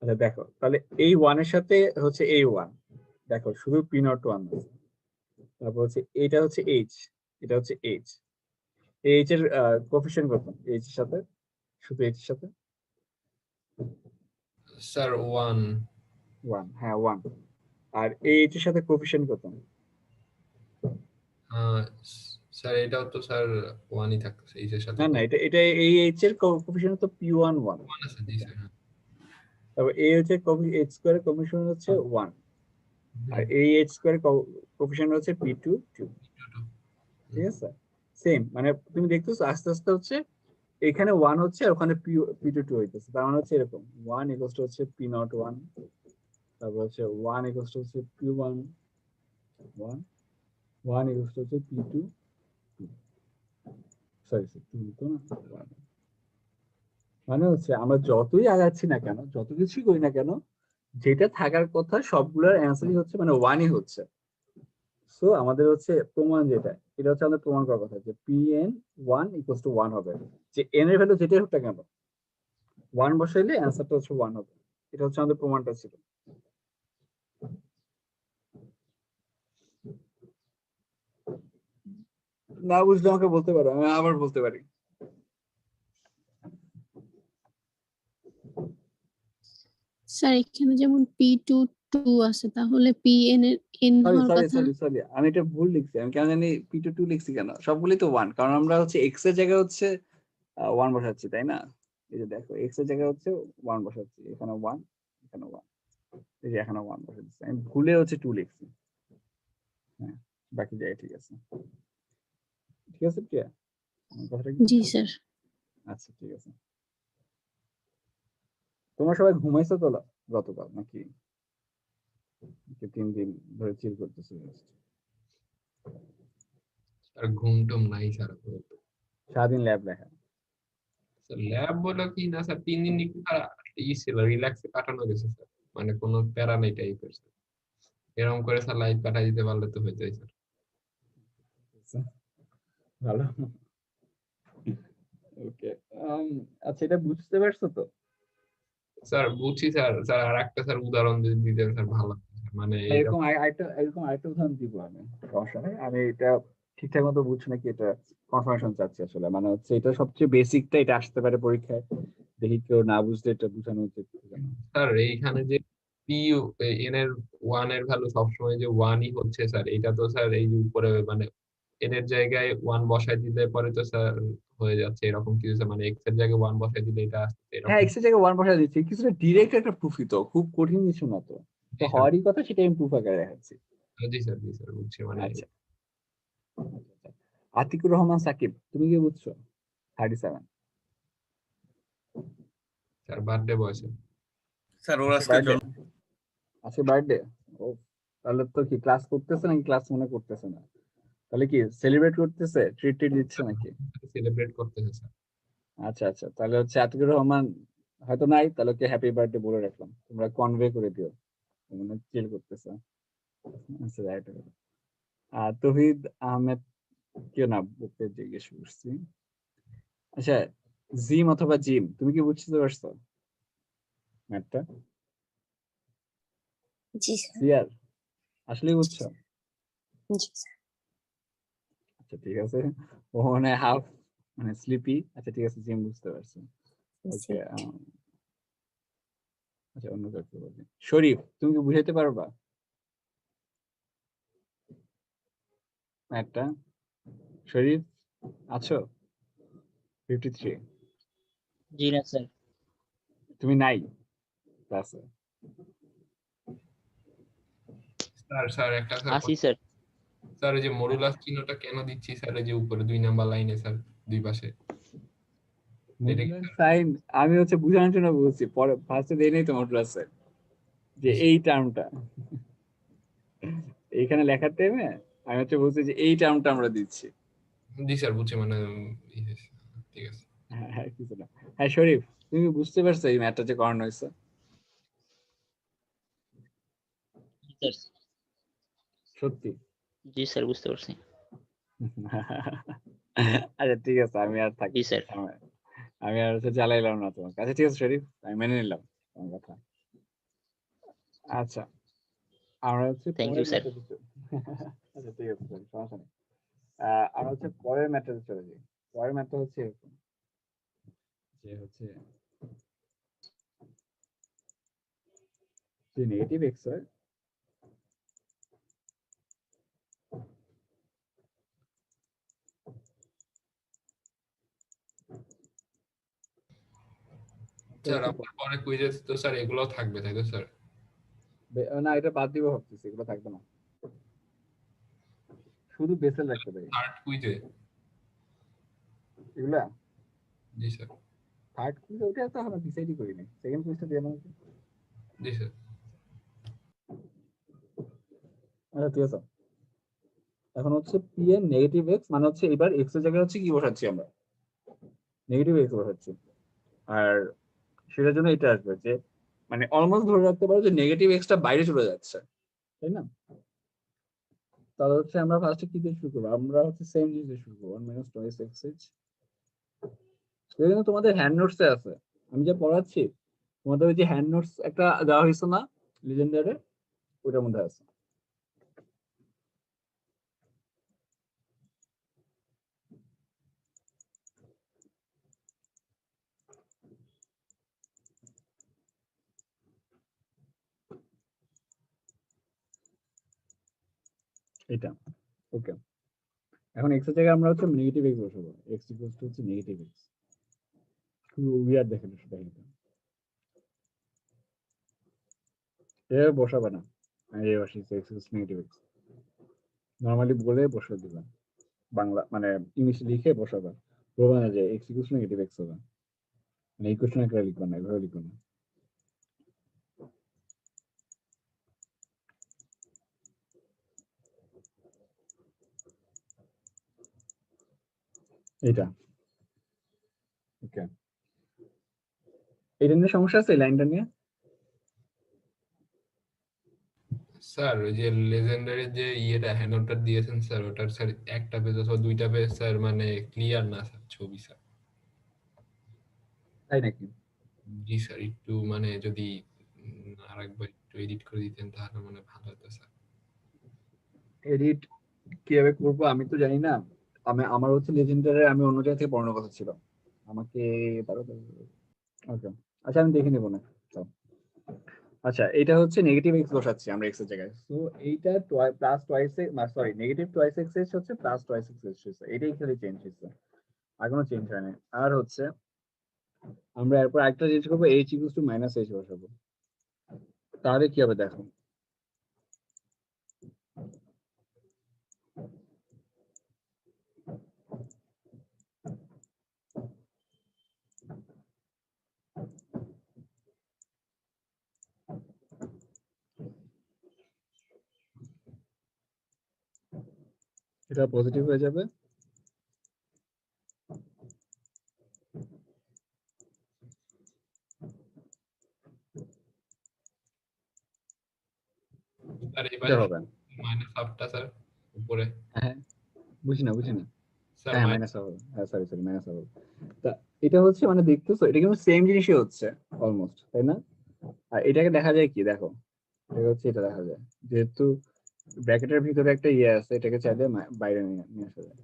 আচ্ছা দেখো, তাহলে এই ওয়ান এর সাথে হচ্ছে এই ওয়ান, দেখো শুধু পি নট ওয়ান আছে। তারপর হচ্ছে এটা হচ্ছে এইচ, এটা হচ্ছে এইচ। এইচ এর কোফিশিয়েন্ট কত এইচ এর সাথে, শুধু এইচ এর সাথে? স্যার 1। ওয়ান, হ্যাঁ ওয়ান। আর এইচ এর সাথে কোফিশিয়েন্ট কত? স্যার এটাও তো স্যার 1ই থাকতেছে এইচ এর সাথে না তো না, এটা এটা এই এইচ এর কোফিশিয়েন্ট তো পি ওয়ান ওয়ান। 1 আছে। জি স্যার, হ্যাঁ। তারপর এই হচ্ছে এইচ স্কোয়ারের কোফিশিয়েন্ট হচ্ছে ওয়ান, আর এই এইচ স্কোয়ারের কোফিশিয়েন্ট হচ্ছে পি টু টু। ঠিক আছে, সেম, মানে তুমি দেখতেছো আস্তে আস্তে হচ্ছে এখানে ওয়ান হচ্ছে আর ওখানে পি টু টু হইতেছে। তার মানে হচ্ছে এরকম ওয়ান ইকুয়ালস টু হচ্ছে পি নট ওয়ান, তারপর হচ্ছে ওয়ান ইকুয়ালস টু হচ্ছে P one one, one equals to হচ্ছে P two two, sorry two তো না, one। মানে হচ্ছে আমরা যতই আগাচ্ছি না কেন, যত কিছুই করি না কেন, যেটা থাকার কথা সবগুলোর অ্যান্সারই হচ্ছে মানে ওয়ানই হচ্ছে। সো আমাদের হচ্ছে প্রমাণ যেটা, এটা হচ্ছে আমাদের প্রমাণ করার কথা যে P N one equals two one হবে, যে এন এর ভ্যালু যেটাই হোক না কেন ওয়ান বসাইলে অ্যান্সারটা হচ্ছে ওয়ান হবে। এটা হচ্ছে আমাদের প্রমাণটা ছিল। না বুঝলে আমাকে বলতে পারো, আমি আবার বলতে পারি। স্যার এখানে যেমন P22 আছে, তাহলে PN এর n সরি হওয়ার সরি কথা। সরি সরি, আমি এটা ভুল লিখছি। আমি কেন জানি পি টু টু লিখছি কেন, সবগুলোই তো ওয়ান, কারণ আমরা হচ্ছে এক্স এর জায়গায় হচ্ছে ওয়ান বসাচ্ছি, তাই না? এই যে দেখো এক্স এর জায়গায় হচ্ছে ওয়ান বসাচ্ছি, এখানে ওয়ান, এখানে ওয়ান, এই যে এখানে ওয়ান বসাচ্ছি। আমি ভুলে হচ্ছে টু লিখছি। হ্যাঁ, বাকি জায়গায় ঠিক আছে। ঠিক আছে প্রিয়া, আমার কথাটা কি জি বুঝছো? স্যার। আচ্ছা ঠিক আছে। তোমরা সবাই ঘুমাইছো তো গতকাল নাকি? 3 দিন ধরে চিল করতেছো? স্যার ঘুম টুম নাই স্যার। সারাদিন ল্যাব লেখা? ল্যাব বলো কি না স্যার, 3 দিন একটু ছিল, রিল্যাক্সে কাটানো গেছে স্যার। মানে কোনো প্যারা নেই টাইপের। এরকম করে স্যার লাইফ কাটাই দিতে পারলে তো হইতোই স্যার। ভালো। ওকে, আচ্ছা এটা বুঝতে পারছো তো? স্যার বুঝছি স্যার। স্যার আর একটা স্যার উদাহরণ যদি দিতেন স্যার ভালো হতো স্যার। মানে এরকম আরেকটা উদাহরণ দিব আমি, সমস্যা নেই। আমি এটা ঠিকঠাক মতো বুঝছি নাকি এটা কনফার্মেশন চাচ্ছি আসলে। মানে হচ্ছে এটা সবচেয়ে বেসিকটা, এটা আসতে পারে পরীক্ষায়, দেখি কেউ না বুঝলে এটা বোঝানো উচিত। স্যার এইখানে যে পি এন এর 1 এর ভ্যালু সবসময় যে 1ই হচ্ছে স্যার, এটা তো স্যার এই যে উপরে মানে এন এর জায়গায় 1 বসাই দিলে পরে তো স্যার হয়ে যাচ্ছে এরকম কিছু স্যার। মানে এক্স এর জায়গায় 1 বসাই দিলে এটা আসছে হ্যাঁ, এরকম। এক্স এর জায়গায় ওয়ান বসা দিচ্ছি, কিছুটা ডিরেক্ট একটা প্রুফই তো, খুব কঠিন কিছু না তো, তো জি স্যার। হওয়ারই কথা সেটা আমি প্রুফ আকারে দেখাচ্ছি। জি স্যার, জি স্যার বুঝছি। মানে আচ্ছা, আতিকুর রহমান সাকিব, তুমি কি বুঝছো? 37। স্যার বার্থডে বয়সে। স্যার ওর আজকে আজকে বার্থডে? জন্ম। আজকে বার্থডে? ও, তাহলে তো কি ক্লাস করতেছে নাকি ক্লাস মনে করতেছে না? তাহলে কি সেলিব্রেট করতেছে, ট্রিট টিট দিচ্ছে নাকি? সেলিব্রেট করতেছে স্যার। আচ্ছা আচ্ছা, তাহলে হচ্ছে আতিকুর রহমান হয়তো নাই, তাহলে ওকে হ্যাপি বার্থডে বলে রাখলাম, তোমরা কনভে করে দিও, মানে চিল করতেছে। আচ্ছা রাইট। আর তৌহিদ আহমেদ কেউ না, ওকে জিজ্ঞেস করছি। আচ্ছা, জিম অথবা জিম, তুমি কি বুঝতে পারছো ম্যাথটা? জি স্যার। ক্লিয়ার? আসলে বুঝছো? জি স্যার। আচ্ছা ঠিক আছে, ও মানে হাফ মানে স্লিপি। আচ্ছা ঠিক আছে, জিম বুঝতে পারছো। ওকে, আচ্ছা অন্য কাউকে বলি। শরীফ, তুমি কি বুঝাইতে পারবা ম্যাথটা? শরীফ আছো? 53। জি না স্যার। তুমি নাই ক্লাসে? স্যার স্যার একটা স্যার আসি স্যার। স্যার এই যে মডুলাস চিহ্নটা কেন দিচ্ছি স্যার, এই যে উপরে 2 নাম্বার লাইনে স্যার, দুই পাশে এটা কি মডুলার সাইন আমি হচ্ছে বুঝানোর জন্য বলছি, পরে ফার্স্টে দেই নাই তো মডুলাসে, যে এই টার্মটা এইখানে লেখার টাইমে আমি হচ্ছে বলছি যে এই টার্মটা আমরা দিচ্ছি। জি স্যার বুঝছি। মানে ঠিক আছে। হ্যাঁ হ্যাঁ, কিছু না। হ্যাঁ শরীফ, তুমি কি বুঝতে পারছো এই ম্যাথটা যে করানো হয়েছে? জি স্যার। সত্যি? জি স্যার বুঝতে পারছি। আচ্ছা ঠিক আছে, আমি আর জি থাকি স্যার। আমি আর হচ্ছে জ্বালাইলাম না তোমার কাছে। ঠিক আছে শরীফ, আমি মেনে নিলাম তোমার কথা। আচ্ছা আমরা হচ্ছে Thank you, পরের sir. ম্যাথডে আচ্ছা ঠিক আছে sir, সমস্যা নেই। আমরা হচ্ছে পরের ম্যাথডে চলে যাই। পরের ম্যাথড হচ্ছে এরকম যে হচ্ছে যে নেগেটিভ এক্স হয় স্যার আপনার পরে কুইজে তো স্যার এগুলো থাকবে তাই তো স্যার? না এটা বাদ দিব ভাবতেছি, এগুলো থাকবে না, শুধু বেসেল রাখতে পারি থার্ড কুইজে? এগুলা। জি স্যার। থার্ড কুইজ ওটা তো আমরা ডিসাইডই করিনি, সেকেন্ড কুইজটা দিয়ে নাও। জি স্যার। আচ্ছা ঠিক আছে, এখন হচ্ছে পি এর নেগেটিভ এক্স মানে হচ্ছে এবার এক্স এর জায়গায় হচ্ছে কি বসাচ্ছি আমরা, নেগেটিভ এক্স বসাচ্ছি। আর সেটার জন্য এটা আসবে যে মানে অলমোস্ট ধরে রাখতে পারো যে নেগেটিভ এক্সটা বাইরে চলে যাচ্ছে, তাই না? তাহলে হচ্ছে আমরা ফার্স্টে কি দিয়ে শুরু করবো, আমরা হচ্ছে সেম জিনিস দিয়ে শুরু করবো, 1 মাইনাস টোয়াইস এক্স এইচ। এটা কিন্তু তোমাদের হ্যান্ড নোটসে আছে, আমি যা পড়াচ্ছি তোমাদের ওই যে হ্যান্ড নোটস একটা দেওয়া হয়েছে না লিজেন্ডারে, ওইটার মধ্যে আছে। এটা ওকে, এখন এক্স এর জায়গায় আমরা হচ্ছে নেগেটিভ এক্স বসাবো, এক্স ইকুয়ালস টু হচ্ছে নেগেটিভ এক্স। খুব উইয়ার্ড দেখেন সেটা, কিন্তু এভাবে বসাবে না, আমি এই বসিয়েছি x equals negative x, normally বলে বসে দিবেন, বাংলা মানে ইংলিশে লিখে বসাবে, বলবে না যে এক্স ইকুয়ালস নেগেটিভ এক্স হবে, মানে ইকুয়েশন একটা লিখবেন না, এভাবে লিখবেন না। এটা ওকে, এটা নিয়ে সমস্যা আছে, এই লাইনটা নিয়ে? স্যার ওই যে লেজেন্ডারি যে ইয়েটা হ্যান্ডআউটটা দিয়েছেন স্যার, ওটার স্যার একটা পেজ অথবা দুইটা পেজ স্যার মানে ক্লিয়ার না স্যার ছবি স্যার। তাই নাকি? জি স্যার, একটু মানে যদি আরেকবার একটু এডিট করে দিতেন তাহলে মানে ভালো হতো স্যার। এডিট কিভাবে করবো আমি তো জানি না, আমি আমার হচ্ছে লেজেন্ডারে আমি অন্য জায়গা থেকে পড়ানোর কথা ছিল আমাকে, ওকে আচ্ছা আমি দেখে নেবো না। তো, আচ্ছা এটা হচ্ছে নেগেটিভ এক্স বসাচ্ছি আমরা এক্স এর জায়গায়, তো এইটা plus twice sorry negative twice x S হচ্ছে প্লাস টোয়াইস এক্স এস হচ্ছে, এটাই খালি চেঞ্জ হচ্ছে, আর কোনো চেঞ্জ হয় না। আর হচ্ছে আমরা এরপর একটা চেঞ্জ করবো, H equals two minus H বসাবো, তাহলে কি হবে দেখো, এটা পজিটিভ হয়ে যাবে, স্যার এটা এবারে হবে মাইনাস হাফটা স্যার উপরে। হ্যাঁ, বুঝি না স্যার হ্যাঁ মাইনাস হবে, হ্যাঁ সরি সরি মাইনাস হবে। তা এটা হচ্ছে মানে দেখতেছো এটা কিন্তু সেম জিনিসই হচ্ছে অলমোস্ট, তাই না? আর এটাকে দেখা যায় কি দেখো, এটা হচ্ছে এটা দেখা যায় যেহেতু ব্র্যাকেটের ভিতরে একটা ইয়ে আছে, এটাকে চাইলে বাইরে নিয়ে আসা যায়।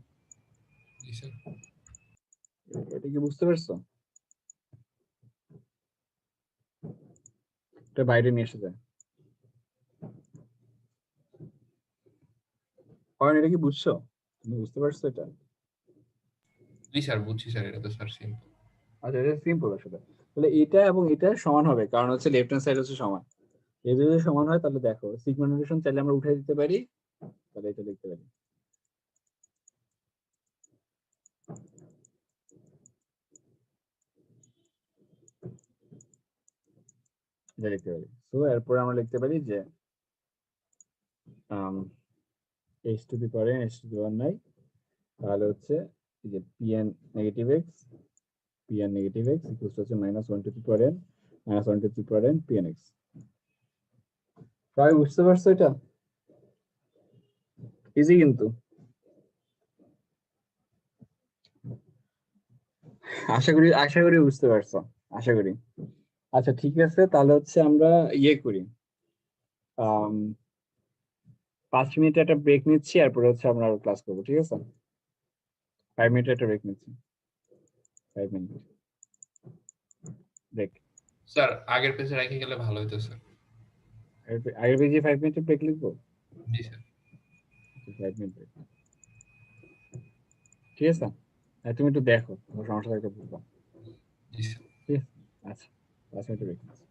জি স্যার। এটা কি বুঝতে পারছো? এটা বাইরে নিয়ে আসা যায়, কারণ এটা কি বুঝছো, তুমি বুঝতে পারছো এটা? জি স্যার বুঝছি স্যার, এটা তো স্যার সিম্পল। আচ্ছা এটা সিম্পল আসলে, তাহলে এটা এবং এটা সমান হবে কারণ হচ্ছে লেফট হ্যান্ড সাইড হচ্ছে সমান, এই যদি সমান হয় তাহলে দেখো সিগমা নোটেশন চাইলে আমরা উঠে দিতে পারি, তাহলে এটা লিখতে পারি, এটা লিখতে পারি। তো এরপর আমরা লিখতে পারি যে h to the power n h to the power নাই, তাহলে হচ্ছে এই যে pn negative x, pn negative x equals হচ্ছে minus 1 to the power n minus 1 to the power n pn x। সবাই বুঝতে পারছো এটা? ইজি কিন্তু, আশা করি বুঝতে পারছো, আশা করি। আচ্ছা ঠিক আছে, তাহলে হচ্ছে আমরা ইয়ে করি, 5 মিনিট একটা ব্রেক নিচ্ছি, এরপরে হচ্ছে আমরা ক্লাস করবো, ঠিক আছে? 5 মিনিট একটা ব্রেক নিচ্ছি, 5 মিনিট ব্রেক। স্যার আগের পেজে রেখে গেলে ভালো হতো স্যার। আগের পেজে 5 মিনিটের ব্রেক লিখবো। জি স্যার। 5 মিনিট ব্রেক, ঠিক আছে? তুমি একটু দেখো, তোমার সমস্যা থাকলে বলবো, জি স্যার। ঠিক আছে? আচ্ছা, 5 মিনিটের ব্রেক নিচ্ছি।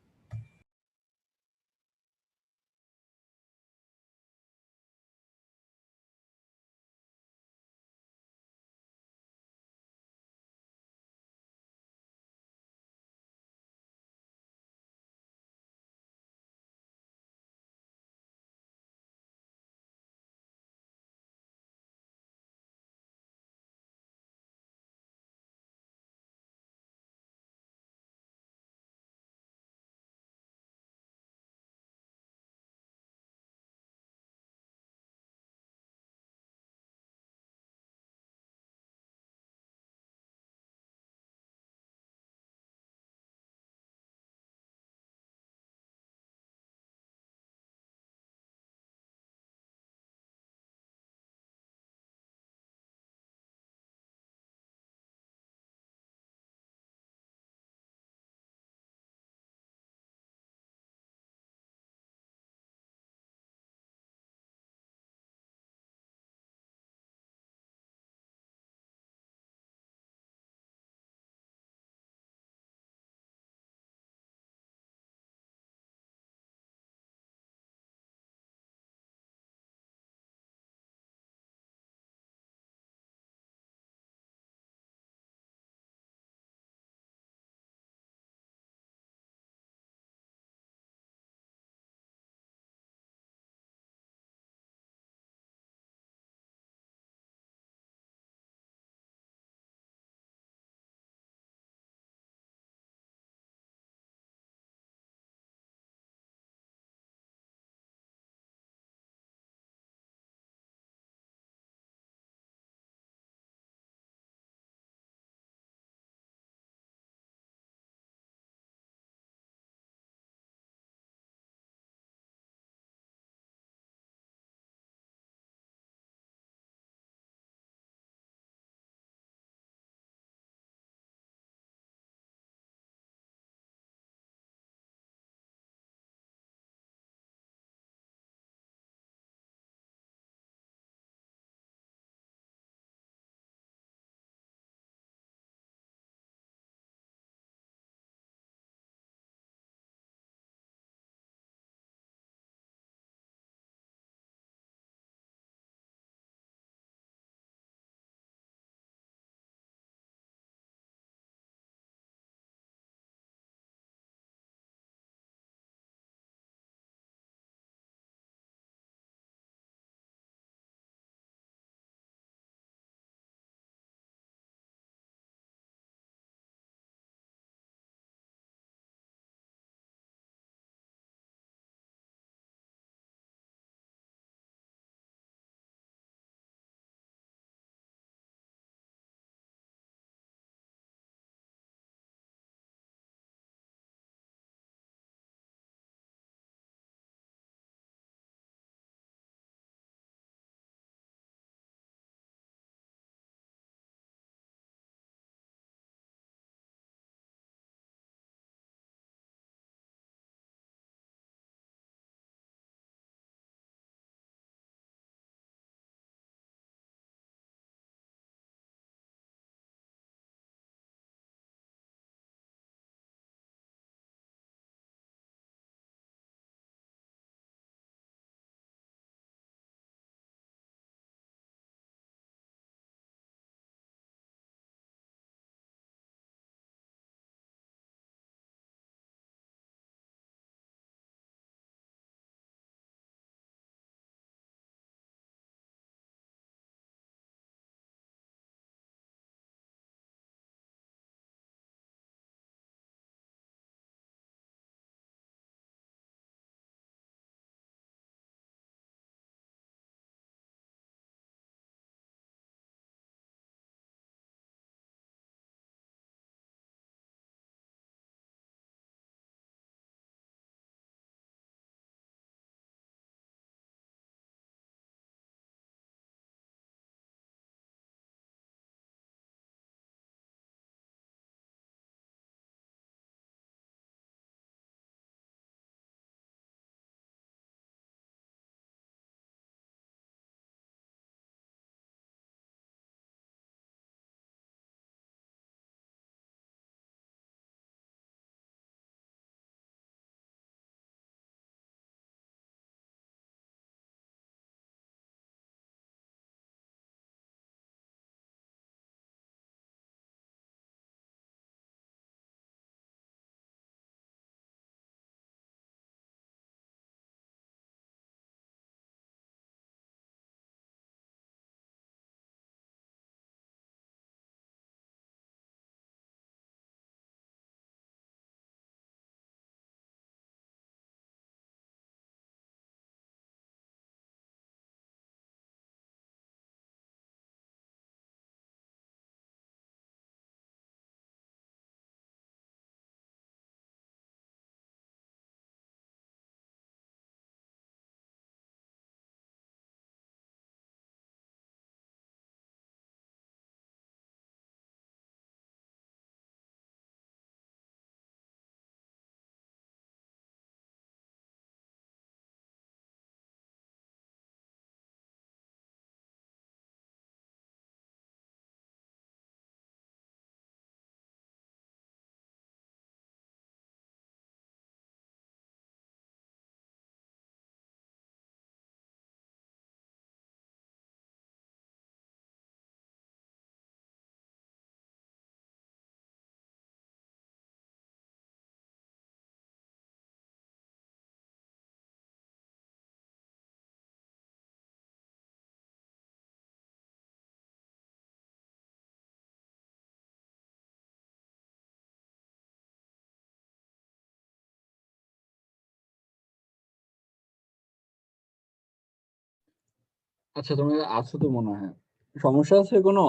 আচ্ছা তুমি আছো তো মনে হয়, সমস্যা আছে কোনো?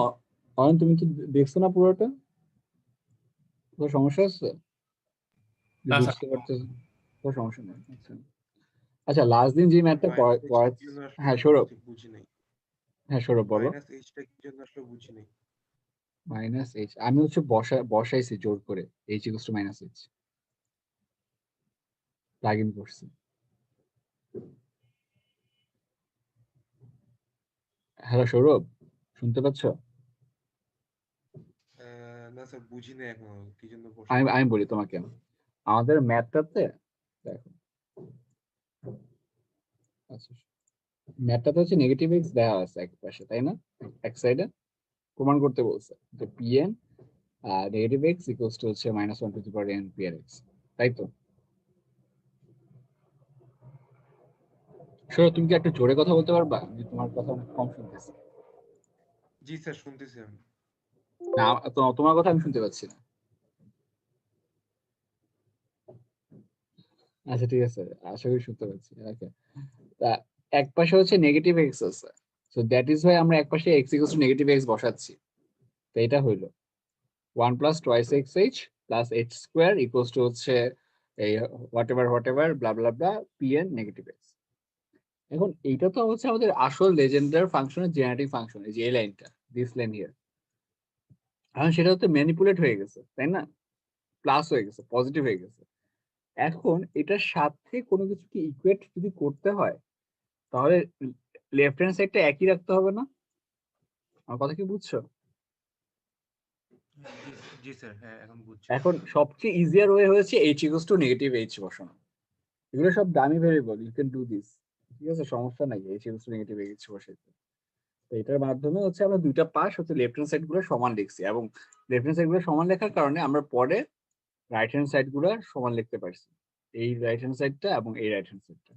তুমি কি দেখছো না পুরোটা? কোনো সমস্যা আছে? যে না স্যার, বুঝতে পারতেছ? কোনো সমস্যা নেই। আচ্ছা আচ্ছা, লাস্ট দিন যে ম্যাথটা মাইনাস এইচটা কি জন্য আসলে হ্যাঁ সৌরভ, বুঝি নাই। হ্যাঁ সৌরভ বলো। মাইনাস এইচটা কি জন্য আসলে বুঝি নাই। মাইনাস এইচ আমি হচ্ছে বসাইছি জোর করে, H equals two minus H plug in করছি। হ্যালো সৌরভ, শুনতে পাচ্ছ? না স্যার বুঝি নাই এখনো কি জন্য আমি বসাইছি। আমি বলি তোমাকে, আমাদের ম্যাথটাতে দেখো, আচ্ছা ম্যাথটাতে হচ্ছে নেগেটিভ এক্স দেওয়া আছে এক পাশে, তাই না? এক সাইডে প্রমাণ করতে বলছে যে PN negative X equals to হচ্ছে minus one to the power N P R X, তাই তো? সৌরভ তুমি কি একটু জোরে কথা বলতে পারবা? আমি তোমার কথা অনেক কম শুনতেছি। জি স্যার শুনতেছি আমি। না তোমার কথা আমি শুনতে পাচ্ছি না। আচ্ছা ঠিক আছে, আশা করি শুনতে পাচ্ছি। ওকে, তা এক পাশে হচ্ছে নেগেটিভ এক্স আছে, সো দ্যাট ইজ ওয়াই আমরা এক পাশে x equals to negative x বসাচ্ছি। তো এটা হইলো 1 plus twice x H plus H square equals to হচ্ছে এই what ever blah blah blah PN negative x. এখন এইটা তো হচ্ছে আমাদের আসল লেজেন্ডার ফাংশনের জেনারেটিং ফাংশন, এই যে এই লাইনটা, দিস লাইন হিয়ার। এখন সেটা হচ্ছে ম্যানিপুলেট হয়ে গেছে, তাই না? প্লাস হয়ে গেছে, পজিটিভ হয়ে গেছে। এখন এটার সাথে কোনো কিছুকে ইকুয়েট যদি করতে হয়, তাহলে লেফট হ্যান্ড সাইডটা একই রাখতে হবে না? আমার কথা কি বুঝছো? জি স্যার, হ্যাঁ এখন বুঝছি। এখন সবচেয়ে ইজিয়ার ওয়ে হয়েছে h equals to negative h বসানো। এগুলো সব দামি variable, you can do this, ঠিক আছে, সমস্যা নাই h equals to negative h বসাইতে। তো এটার মাধ্যমে হচ্ছে আমরা দুইটা পাশ হচ্ছে লেফট হ্যান্ড সাইড গুলো সমান লিখছি, এবং লেফট হ্যান্ড সাইড গুলো সমান লেখার কারণে আমরা পরে রাইট হ্যান্ড সাইড গুলো সমান লিখতে পারছি, এই রাইট হ্যান্ড সাইডটা এবং এই রাইট হ্যান্ড সাইডটা।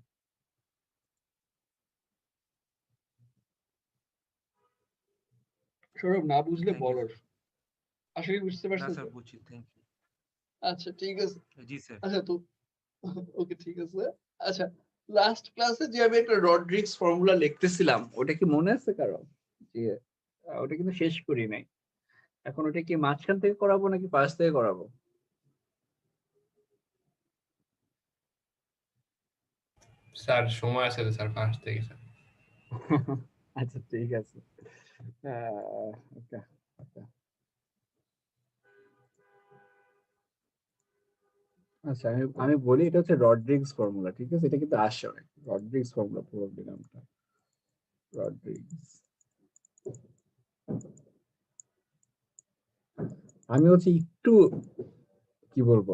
সৌরভ না বুঝলে Thank you, বলো, sir. আশা করি বুঝতে না পারছো স্যার তো? বুঝছি, থ্যাংক ইউ। আচ্ছা ঠিক আছে। জি স্যার। আচ্ছা তো ওকে ঠিক আছে। আচ্ছা লাস্ট ক্লাসে যে আমি একটা রড্রিক্স ফর্মুলা লিখতেছিলাম, ওটা কি মনে আছে কারো? যে ওটা কিন্তু শেষ করি নাই। এখন ওটা কি মাঝখান থেকে করাবো নাকি পাশ থেকে করাবো? স্যার সময় আছে তো স্যার, ফার্স্ট থেকে স্যার। আচ্ছা ঠিক আছে। ওকে ওকে। আচ্ছা আমি বলি, এটা হচ্ছে রড্রিক্স ফর্মুলা, ঠিক আছে? এটা কিন্তু আসে অনেক, রড্রিক্স ফর্মুলা পুরো নামটা রড্রিক্স। আমি হচ্ছে একটু কি বলবো,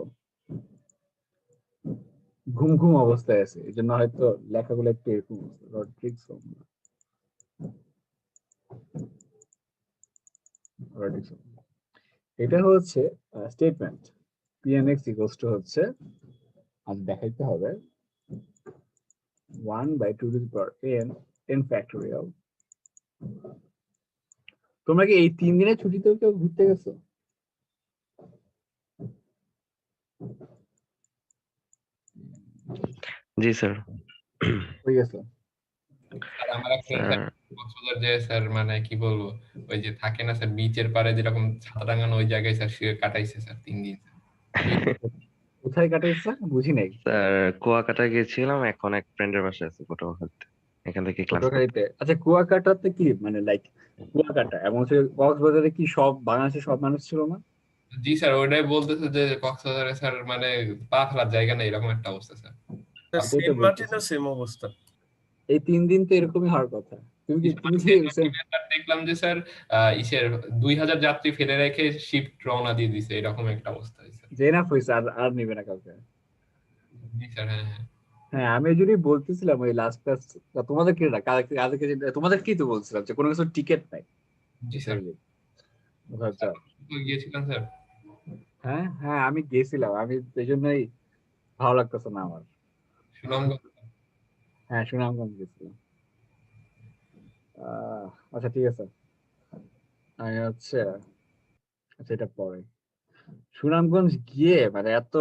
ঘুম ঘুম অবস্থায় আছে, এই জন্য হয়তো লেখাগুলো একটু এরকম রড্রিক্স ফর্মুলা। রড্রিক্স ফর্মুলা এটা হচ্ছে স্টেটমেন্ট pnx ইকুয়ালস টু হচ্ছে, আজ দেখাইতে হবে 1/2 to the power n factorial. তোমরা কি এই 3 দিনের ছুটিতেও কেউ ঘুরতে গেছো? জি স্যার। হয়ে গেছে? স্যার আমার এক ফ্রেন্ড স্যার কক্সবাজার যে স্যার মানে কি বলবো, ওই যে থাকে না স্যার বিচের পাড়ে যেরকম ছাতা টাঙানো, ওই জায়গায় স্যার শুয়ে কাটাইছে স্যার 3 দিন। কোথায় কাটাইছে বুঝি নাই। স্যার কুয়াকাটা গেছিলাম, এখন এক ফ্রেন্ডের বাসায় আছি পটুয়াখালীতে, এখান থেকে ক্লাস করতে। পটুয়াখালীতে? আচ্ছা কুয়াকাটাতে কি মানে লাইক কুয়াকাটা এবং হচ্ছে কক্সবাজারে কি সব বাংলাদেশের সব মানুষ ছিল না? জি স্যার, ওটাই বলতেছে যে কক্সবাজারে স্যার মানে পা ফেলার জায়গা নেই, এরকম একটা অবস্থা স্যার। ওটাই তো সেন্ট বলতেছি, মার্টিনও সেম অবস্থা। এই 3 দিন তো এরকমই হওয়ার কথা। তুমি কি সেন্ট মার্টিনে স্যার দেখলাম যে স্যার ইসের 2000 যাত্রী ফেলে রেখে শিফট রওনা দিয়ে দিছে, এরকম একটা অবস্থা হয়েছে। জেনাফ হয়েছে, আর আর নিবে না কাউকে। জি স্যার, হ্যাঁ হ্যাঁ। হ্যাঁ আমি ওই জন্যই বলতেছিলাম ওই লাস্ট ক্লাস তোমাদের কি না কালকে তোমাদের কি তো বলছিলাম যে কোনো কিছু টিকিট নাই। জি স্যার, আচ্ছা গিয়েছিলাম স্যার। হ্যাঁ হ্যাঁ আমি গেছিলাম, আমি এই জন্যই ভালো লাগতেছে না আমার। সুনামগঞ্জ। হ্যাঁ সুনামগঞ্জ গেছিলাম। আচ্ছা ঠিক আছে, আমি হচ্ছে আচ্ছা এটা পরে। সুনামগঞ্জ গিয়ে মানে এত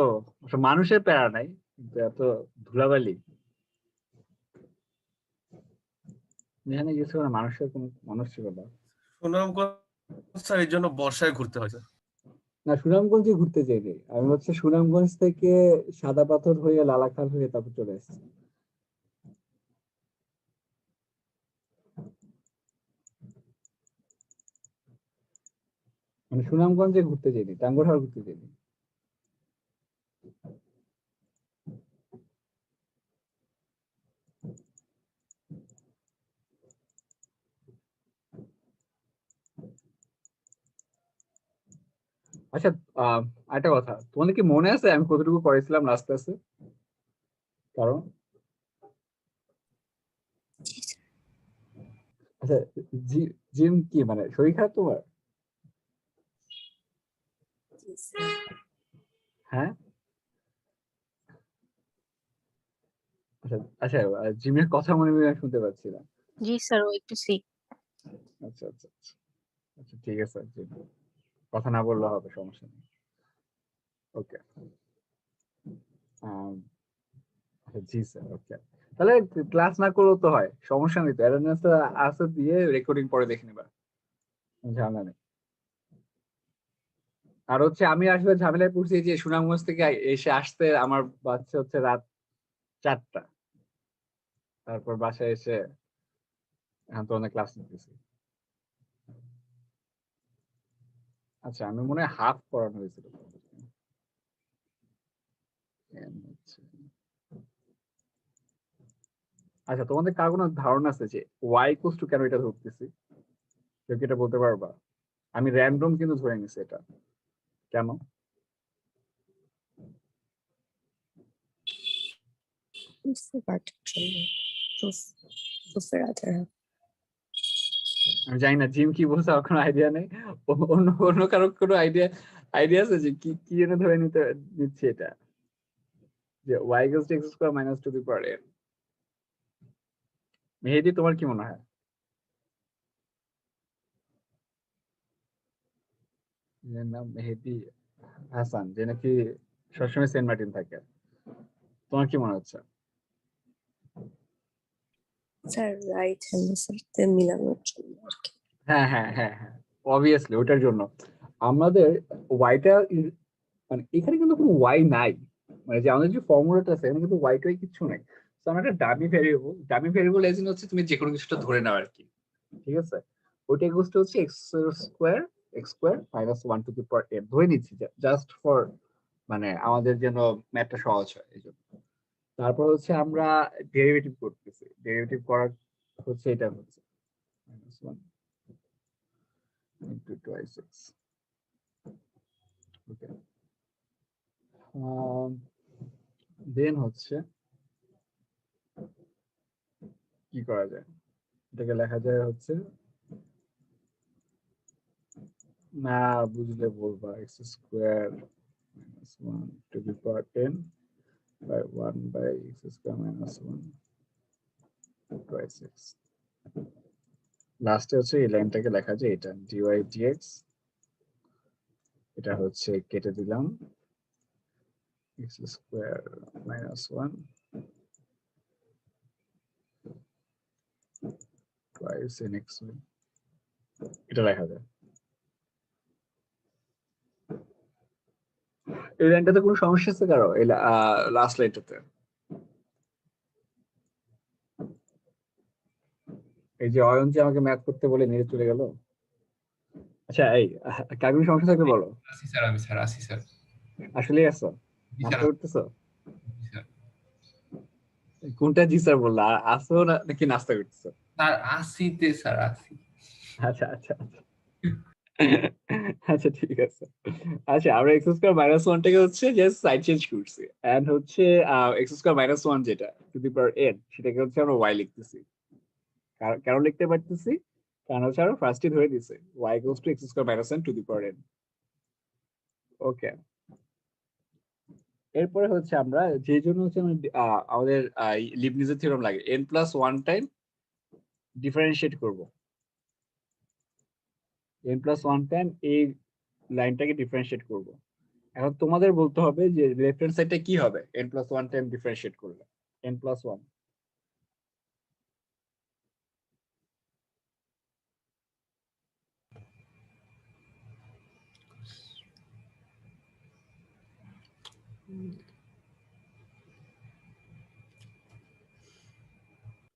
মানুষের প্যারা নাই, কিন্তু এত ধুলাবালি। যেখানে গেছে মানে মানুষের কোনো মানুষ ছিল না। সুনামগঞ্জ স্যার এই জন্য বর্ষায় ঘুরতে হয় স্যার। না, সুনামগঞ্জে ঘুরতে যাইনি আমি, হচ্ছে সুনামগঞ্জ থেকে সাদা পাথর হয়ে লালাখাল হয়ে তারপর চলে এসেছি। মানে সুনামগঞ্জে ঘুরতে যাইনি, টাঙ্গুয়ার ঘুরতে যাইনি। আচ্ছা, আরেকটা কথা, তোমাদের কি মনে আছে আমি কতটুকু করেছিলাম লাস্ট ক্লাসে? কারণ আচ্ছা, জিম কি মানে শরীর খারাপ তোমার? হ্যাঁ, আচ্ছা আচ্ছা, জিমের কথা মনে হয় আমি শুনতে পাচ্ছি না। জি স্যার, ও একটু সিক। আচ্ছা আচ্ছা আচ্ছা আচ্ছা, ঠিক আছে, কথা না বললে হবে, সমস্যা নেই। ওকে, জি স্যার, ওকে। তাহলে ক্লাস না করলেও তো হয়, সমস্যা নেই তো, অ্যাটেন্ডেন্স আছে দিয়ে রেকর্ডিং পরে দেখে নিবা, ঝামেলা নেই। আর হচ্ছে আমি আসলে ঝামেলায় পড়ছি যে সুনামগঞ্জ থেকে এসে আসতে আমার বাচ্চা হচ্ছে রাত 4টা, তারপর বাসায় এসে এখন তো অনেক ক্লাস নিতেছি। আচ্ছা, আমি মনে হয় হাফ পড়ানো হয়েছিল। আচ্ছা, তোমাদের কার কোনো ধারণা আছে যে ওয়াই ইকুয়ালস টু কেন এটা ধরতেছি? কেউ কি এটা বলতে পারবা? আমি র্যান্ডম কিন্তু ধরে নিছি এটা, কেন? আমি জানি না জিম কি বলছে, আমার কোনো আইডিয়া নেই। অন্য অন্য কারো কোনো আইডিয়া আইডিয়া আছে যে কি কি জন্য ধরে নিচ্ছে এটা, যে y equals to x square minus 2 to the power n? মেহেদি, তোমার কি মনে হয়? এর নাম মেহেদি হাসান, যে নাকি সবসময় সেন্ট মার্টিন থাকে, তোমার কি মনে হচ্ছে? স্যার রাইট হ্যান্ডের সাথে মিলানোর জন্য আর কি। হ্যাঁ হ্যাঁ হ্যাঁ হ্যাঁ, অবভিয়াসলি ওটার জন্য। আমাদের ওয়াইটা মানে এখানে কিন্তু কোনো ওয়াই নাই, মানে যে আমাদের যে ফর্মুলাটা আছে এখানে কিন্তু ওয়াই টাই কিছু নাই। তো আমরা একটা ডামি ভেরিয়েবল এজ ইন হচ্ছে তুমি যে কোনো কিছুটা ধরে নাও আর কি, ঠিক আছে? ওইটা ইকুয়াল হচ্ছে x square minus 1 to the power n ধরে নিচ্ছি, জাস্ট ফর মানে আমাদের যেন ম্যাথটা সহজ হয় এই জন্য। তারপর হচ্ছে আমরা ডেরিভেটিভ করতেছি, ডেরিভেটিভ করার হচ্ছে এটা হচ্ছে minus 1 into twice x. ওকে, দেন হচ্ছে কি করা যায়, এটাকে লেখা যায় হচ্ছে, না বুঝলে বলবা, x square minus 1 to the power 10 by 1 by x square minus 1 twice x. লাস্টে হচ্ছে এই লাইনটাকে লেখা যায় এটা ডিওয়াই ডিএক্স, এটা হচ্ছে কেটে দিলাম x square minus 1 twice N x, এটা লেখা যায়। এই লাইনটাতে কোনো সমস্যা আছে কারো? এই লাস্ট লাইনটাতে, এই যে অয়ন যে আমাকে ম্যাথ করতে বলে নিয়ে চলে গেল। আচ্ছা, এই কার কোনো সমস্যা থাকলে বলো। আসি স্যার, আমি স্যার আসি স্যার। আসলে আসো, জি স্যার, নাস্তা করতেছো? জি স্যার। কোনটা জি স্যার বললা, আসো নাকি নাস্তা করতেছো? স্যার আসিতে স্যার আসি। আচ্ছা আচ্ছা আচ্ছা আচ্ছা, ঠিক আছে। আচ্ছা, আমরা এক্স স্কোয়ার মাইনাস 1 টাকে হচ্ছে জাস্ট সাইড চেঞ্জ করছি, এন্ড হচ্ছে এক্স স্কোয়ার মাইনাস 1 যেটা টু দি পাওয়ার n, সেটাকে হচ্ছে আমরা y লিখতেছি। কেন লিখতে পারতেছি? কারণ হচ্ছে আমরা ফার্স্টে ধরে দিছি y equals to x square minus 1 to the power n। ওকে, এরপরে হচ্ছে আমরা যে জন্য হচ্ছে আমাদের লিবনিজের থিওরেম লাগে, n+1 টাইম ডিফারেন্সিয়েট করব, n+1 টাইম এই লাইনটাকে ডিফারেন্সিয়েট করব। এখন তোমাদের বলতে হবে যে লেফট হ্যান্ড সাইডটা কি হবে n+1 টাইম ডিফারেন্সিয়েট করলে। n+1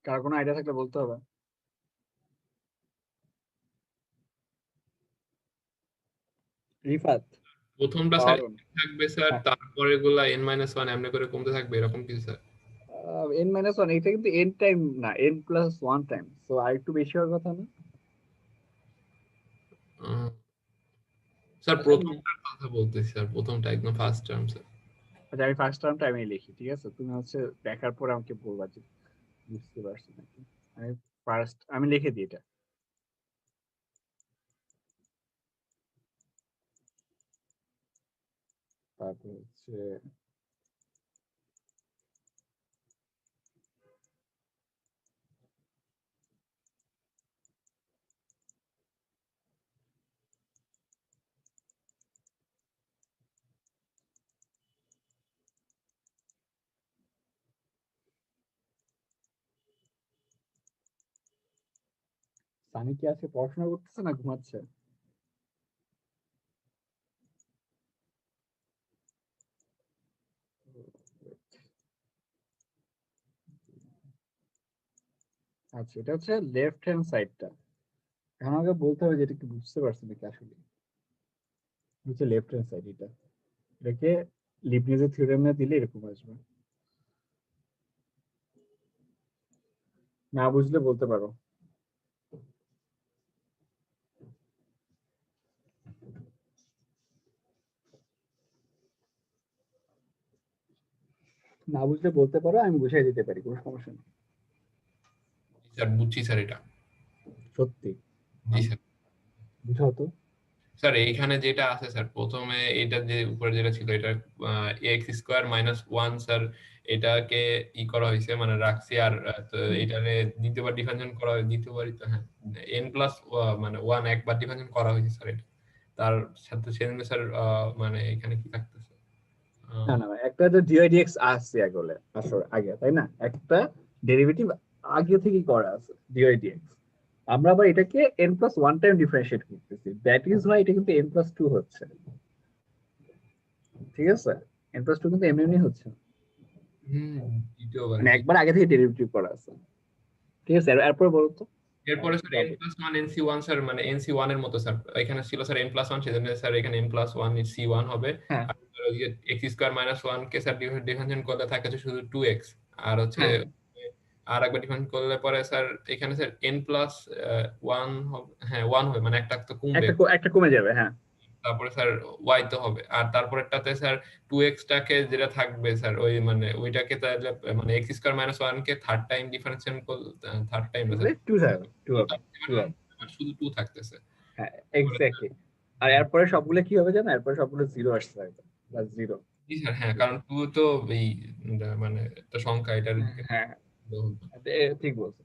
কার কোনো আইডিয়া থাকলে বলতে হবে। রিফাত, প্রথমটা স্যার অরুণ, থাকবে স্যার, হ্যাঁ। তারপরে গুলা n-1 এমনি করে কমতে থাকবে, এরকম কিছু স্যার? n-1 এটা কিন্তু n টাইম না, n+1 টাইম, সো আর একটু বেশি হওয়ার কথা না? স্যার আচ্ছা, প্রথমটার কথা বলতেছি স্যার, প্রথমটা একদম ফার্স্ট টার্ম স্যার। আচ্ছা, আমি ফার্স্ট টার্মটা আমি লিখি, ঠিক আছে? তুমি হচ্ছে দেখার পর আমাকে বলবা যে বুঝতে পারছি নাকি। আমি লিখে দিই এটা। তারপর হচ্ছে সানি কি আজকে পড়াশোনা করতেছে না ঘুমাচ্ছে? আচ্ছা, এটা হচ্ছে লেফট হ্যান্ড সাইডটা। এখন আমাকে বলতে হবে যে এটা কি বুঝতে পারছি নাকি আসলে। হচ্ছে লেফট হ্যান্ড সাইড এটা। এটাকে লিবনিজের থিওরেমে দিলে এরকম আসবে। না বুঝলে বলতে পারো। না বুঝলে বলতে পারো, আমি বুঝিয়ে দিতে পারি, কোনো সমস্যা নেই। স্যার বুঝছি স্যার এটা। সত্যি জি স্যার। বুঝাও তো। স্যার এইখানে যেটা আছে স্যার, প্রথমে এটা যে উপরে যেটা ছিল এটা x² - 1 স্যার, এটাকে করা হয়েছে মানে রাখছি, আর তো এটারে দ্বিতীয়বার ডিফারেনশিয়েট করা হয়, দ্বিতীয়বারই তো, হ্যাঁ, n+1 একবার ডিফারেনশিয়েট করা হয়েছে স্যার এটা। তার সাথে সেজন্য স্যার মানে এখানে কি থাকতেছে? না না, একটা তো ডিওয়াইডিএক্স আসছে আগে, আসলে আগে, তাই না? একটা ডেরিভেটিভ আগে থেকেই করা আছে ডিওয়াইডিএক্স। আমরা আবার এটাকে n+1 টাইম ডিফারেন্সিয়েট করতেছি, দ্যাট ইজ ওয়াই এটা কিন্তু n+2 হচ্ছে। ঠিক আছে, n+2 কিন্তু এমনি এমনি হচ্ছে না। দ্বিতীয়বার। মানে একবার আগে থেকে ডেরিভেটিভ করা আছে। ঠিক আছে, এরপর বলো তো। এরপরে স্যার n+1 NC1 স্যার, মানে NC1 এর মতো স্যার, এখানে ছিল স্যার n+1, সেজন্য স্যার এখানে n+1 C1 হবে। হ্যাঁ আর ওই যে x² - 1 কে স্যার ডিফারেনশিয়েট করলে থাকে হচ্ছে শুধু 2x, আর হচ্ছে হ্যাঁ, আর একবার ডিফারেনশিয়েট করলে পরে স্যার এখানে স্যার n+1 হবে, হ্যাঁ 1 হবে, মানে একটা তো কমবে, একটা কমে যাবে, হ্যাঁ। তারপরে স্যার y তো হবে, আর তারপরেরটাতে স্যার 2x টাকে যেটা থাকবে স্যার, ওই মানে ওইটাকে তাহলে মানে x² - 1 কে থার্ড টাইম ডিফারেনশিয়েট করলে, থার্ড টাইম না স্যার, 2 থাকবে, 2 হবে, 2 হবে। শুধু 2 থাকতেছে। হ্যাঁ, এক্স্যাক্টলি। আর এরপরে সবগুলো কি হবে জানো? এরপরে সবগুলো জিরো আসতে থাকবে, প্লাস জিরো। জি স্যার, হ্যাঁ, কারণ 2 তো এই মানে একটা সংখ্যা, এটার হ্যাঁ, ঠিক বলছো।